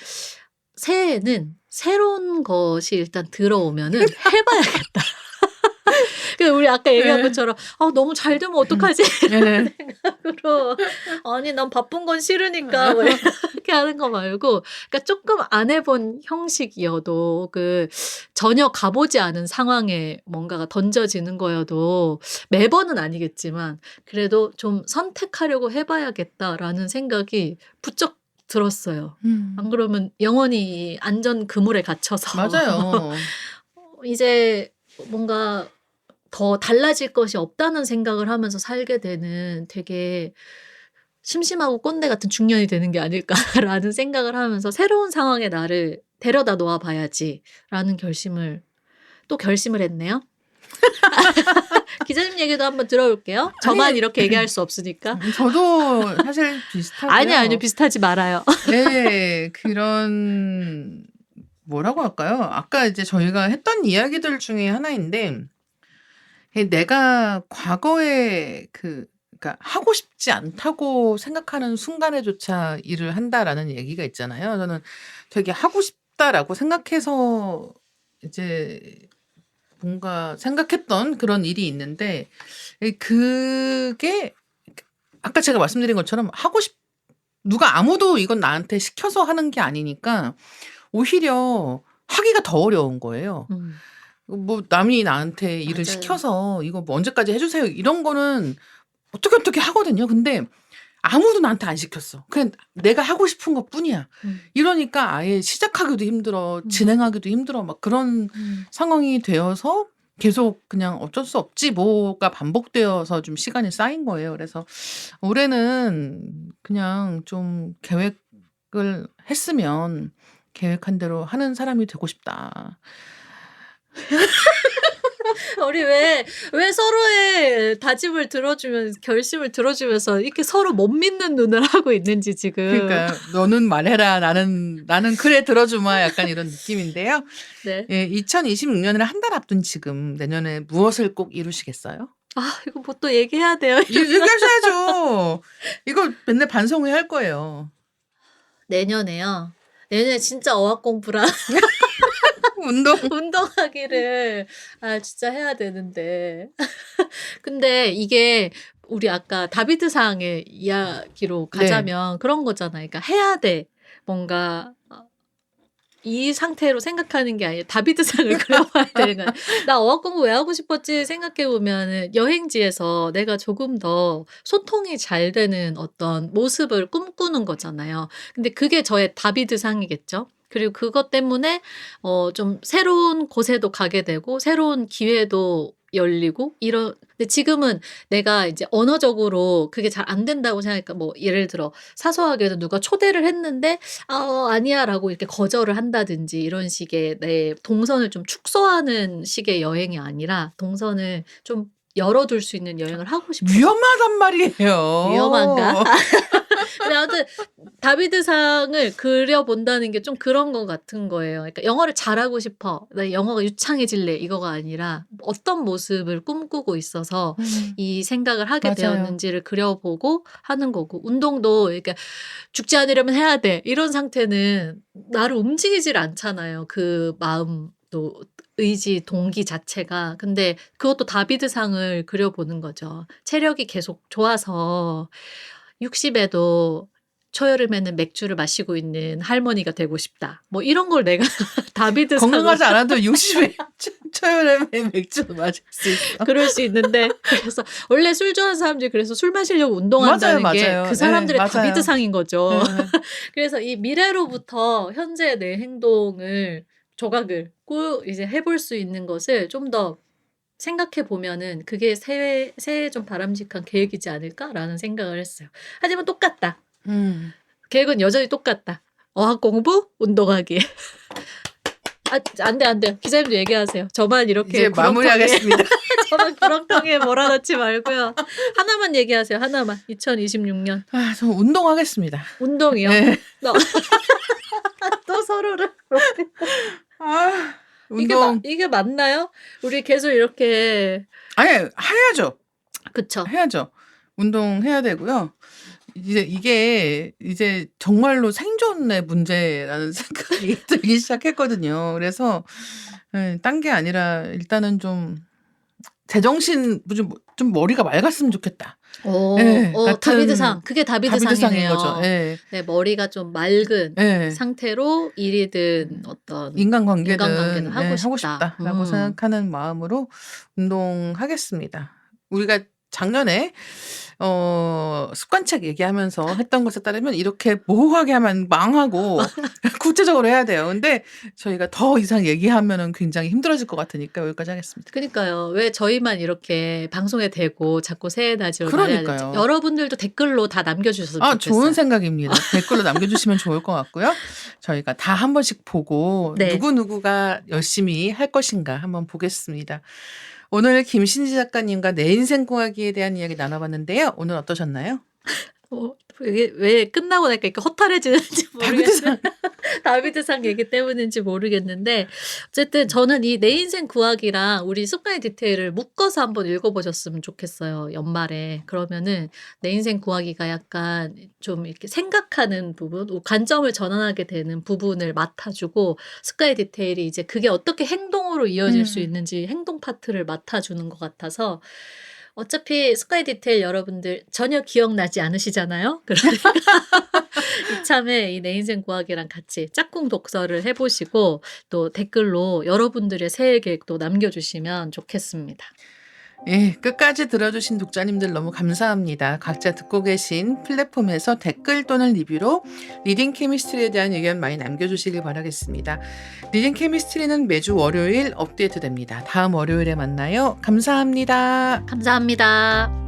새해에는 새로운 것이 일단 들어오면은 해 봐야겠다. 우리 아까 얘기한 네. 것처럼 너무 잘 되면 어떡하지? 이런 네. 생각으로 아니 난 바쁜 건 싫으니까 뭐 이렇게 하는 거 말고 그러니까 조금 안 해본 형식이어도 전혀 가보지 않은 상황에 뭔가가 던져지는 거여도 매번은 아니겠지만 그래도 좀 선택하려고 해 봐야겠다라는 생각이 부쩍 들었어요. 안 그러면 영원히 이 안전 그물에 갇혀서 맞아요. 이제 뭔가 더 달라질 것이 없다는 생각을 하면서 살게 되는 되게 심심하고 꼰대 같은 중년이 되는 게 아닐까라는 생각을 하면서 '새로운 상황에 나를 데려다 놓아 봐야지.'라는 결심을 했네요. 기자님 얘기도 한번 들어볼게요. 저만 아니 이렇게 얘기할 수 없으니까. 저도 사실 비슷하고요. 아니요. 비슷하지 말아요. 네. 그런 뭐라고 할까요? 아까 이제 저희가 했던 이야기들 중에 하나인데 내가 과거에 그러니까 하고 싶지 않다고 생각하는 순간에조차 일을 한다라는 얘기가 있잖아요. 저는 되게 하고 싶다라고 생각해서 이제 뭔가 생각했던 그런 일이 있는데 그게 아까 제가 말씀드린 것처럼 누가 아무도 이건 나한테 시켜서 하는 게 아니니까 오히려 하기가 더 어려운 거예요. 뭐 남이 나한테 일을 맞아요. 시켜서 "이거 뭐 언제까지 해 주세요." 이런 거는 어떻게 하거든요. 근데 아무도 나한테 안 시켰어. 그냥 내가 하고 싶은 것뿐이야. 이러니까 아예 시작하기도 힘들어 진행하기도 힘들어 막 그런 상황이 되어서 계속 그냥 '어쩔 수 없지 뭐.'가 반복되어서 좀 시간이 쌓인 거예요. 그래서 올해는 그냥 좀 계획을 했으면 '계획한 대로 하는 사람이 되고 싶다.' 우리 왜 서로의 다짐을 들어주면 결심을 들어주면서 이렇게 서로 못 믿는 눈을 하고 있는지 지금. 그러니까 "너는 말해라. 나는 그래 들어 주마." 약간 이런 느낌인데요. 네. 예 2026년을 한 달 앞둔 지금 내년에 무엇을 꼭 이루시겠어요? 이거 뭐 또 얘기해야 돼요. 얘기하셔야죠. 이거 맨날 반성회 할 거예요. 내년에요. 내년에 진짜 어학 공부랑 운동하기를 진짜 해야 되는데. 근데 이게 우리 아까 다비드상의 이야기로 네. 가자면 그런 거잖아요. 그러니까 해야 돼. 뭔가 이 상태로 생각하는 게 아니라 다비드상을 그려봐야 되는 거야. 나 어학 공부 왜 하고 싶었지 생각해 보면은 여행지에서 내가 조금 더 소통이 잘 되는 어떤 모습을 꿈꾸는 거잖아요. 근데 그게 저의 다비드상이겠죠. 그리고 그것 때문에 좀 새로운 곳에도 가게 되고 새로운 기회도 열리고 이런. 근데 지금은 내가 이제 언어적으로 그게 잘 안 된다고 생각하니까 뭐 예를 들어 사소하게도 누가 초대를 했는데 아니야라고 이렇게 거절을 한다든지 이런 식의 내 동선을 좀 축소하는 식의 여행이 아니라 동선을 좀 열어둘 수 있는 여행을 하고 싶어요. 위험하단 말이에요. 위험한가? 근데 아무튼 다비드상을 그려본다는 게 좀 그런 것 같은 거예요. 그러니까 영어를 잘하고 싶어. 나 영어가 유창해질래. 이거가 아니라 어떤 모습을 꿈꾸고 있어서 이 생각을 하게 맞아요. 되었는지를 그려보고 하는 거고 운동도 그러니까 죽지 않으려면 해야 돼. 이런 상태는 나를 움직이질 않잖아요. 그 마음도 의지, 동기 자체가. 근데 그것도 다비드상을 그려보는 거죠. 체력이 계속 좋아서 60에도 초여름에는 맥주를 마시고 있는 할머니가 되고 싶다. 뭐 이런 걸 내가 다비드상을 건강하지 않아도 60에 초여름에 맥주 마실 수 있어. 그럴 수 있는데 그래서 원래 술 좋아하는 사람들이 그래서 술 마시려고 운동한다는 맞아요, 게 맞아요. 그 사람들의 네, 맞아요. 다비드상인 거죠. 네. 그래서 이 미래로부터 현재 내 행동을 조각을 꾸 이제 해볼 수 있는 것을 좀 더 생각해 보면은 그게 새해에 좀 바람직한 계획이지 않을까라는 생각을 했어요. 하지만 똑같다. 계획은 여전히 똑같다. 어학 공부, 운동하기. 안 돼, 안 돼. 기자님도 얘기하세요. 저만 이렇게 이제 마무리하겠습니다. 저만 구렁텅이에 몰아넣지 말고요. 하나만 얘기하세요. 하나만. 2026년. 저 운동하겠습니다. 운동이요. 네. 또 서로를. 운동. 이게 맞나요? 우리 계속 이렇게. 아니, 해야죠. 그쵸. 해야죠. 운동해야 되고요. 이게 이제 정말로 생존의 문제라는 생각이 들기 시작했거든요. 그래서 딴 게 아니라 일단은 좀 제정신 좀 머리가 맑았으면 좋겠다. 네, 같은 다비드상. 그게 다비드상인 다비드상이네요. 거죠. 네. 네, 머리가 좀 맑은 네. 상태로 일이든 어떤 인간관계는 하고 싶다라고 생각하는 마음으로 운동하겠습니다. 우리가 작년에 습관책 얘기하면서 했던 것에 따르면 이렇게 모호하게 하면 망하고 구체적으로 해야 돼요. 근데 저희가 더 이상 얘기하면은 굉장히 힘들어질 것 같으니까 여기까지 하겠습니다. 그러니까요. 왜 저희만 이렇게 방송에 대고 자꾸 새해 다짐을 말해야 되지? 그러니까요. 여러분들도 댓글로 다 남겨주셨으면 좋겠어요. 좋은 생각입니다. 댓글로 남겨주시면 좋을 것 같고요. 저희가 다 한 번씩 보고 네. 누구누구가 열심히 할 것인가 한번 보겠습니다. 오늘 김신지 작가님과 내 인생 공학기에 대한 이야기 나눠봤는데요. 오늘 어떠셨나요? 이게 왜 끝나고 나니까 이렇게 허탈해지는지 모르겠어요. 다비드상 얘기 때문인지 모르겠는데 어쨌든 저는 이 내 인생 구하기랑 우리 습관의 디테일을 묶어서 한번 읽어보셨으면 좋겠어요. 연말에. 그러면은 내 인생 구하기가 약간 좀 이렇게 생각하는 부분, 관점을 전환하게 되는 부분을 맡아주고 습관의 디테일이 이제 그게 어떻게 행동으로 이어질 수 있는지 행동 파트를 맡아주는 것 같아서 어차피 습관의 디테일 여러분들 전혀 기억나지 않으시잖아요. 그러니까 이참에 이 내 인생 구하기랑 같이 짝꿍 독서를 해보시고 또 댓글로 여러분들의 새해 계획도 남겨주시면 좋겠습니다. 예, 끝까지 들어주신 독자님들 너무 감사합니다. 각자 듣고 계신 플랫폼에서 댓글 또는 리뷰로 리딩 케미스트리에 대한 의견 많이 남겨주시길 바라겠습니다. 리딩 케미스트리는 매주 월요일 업데이트 됩니다. 다음 월요일에 만나요. 감사합니다. 감사합니다.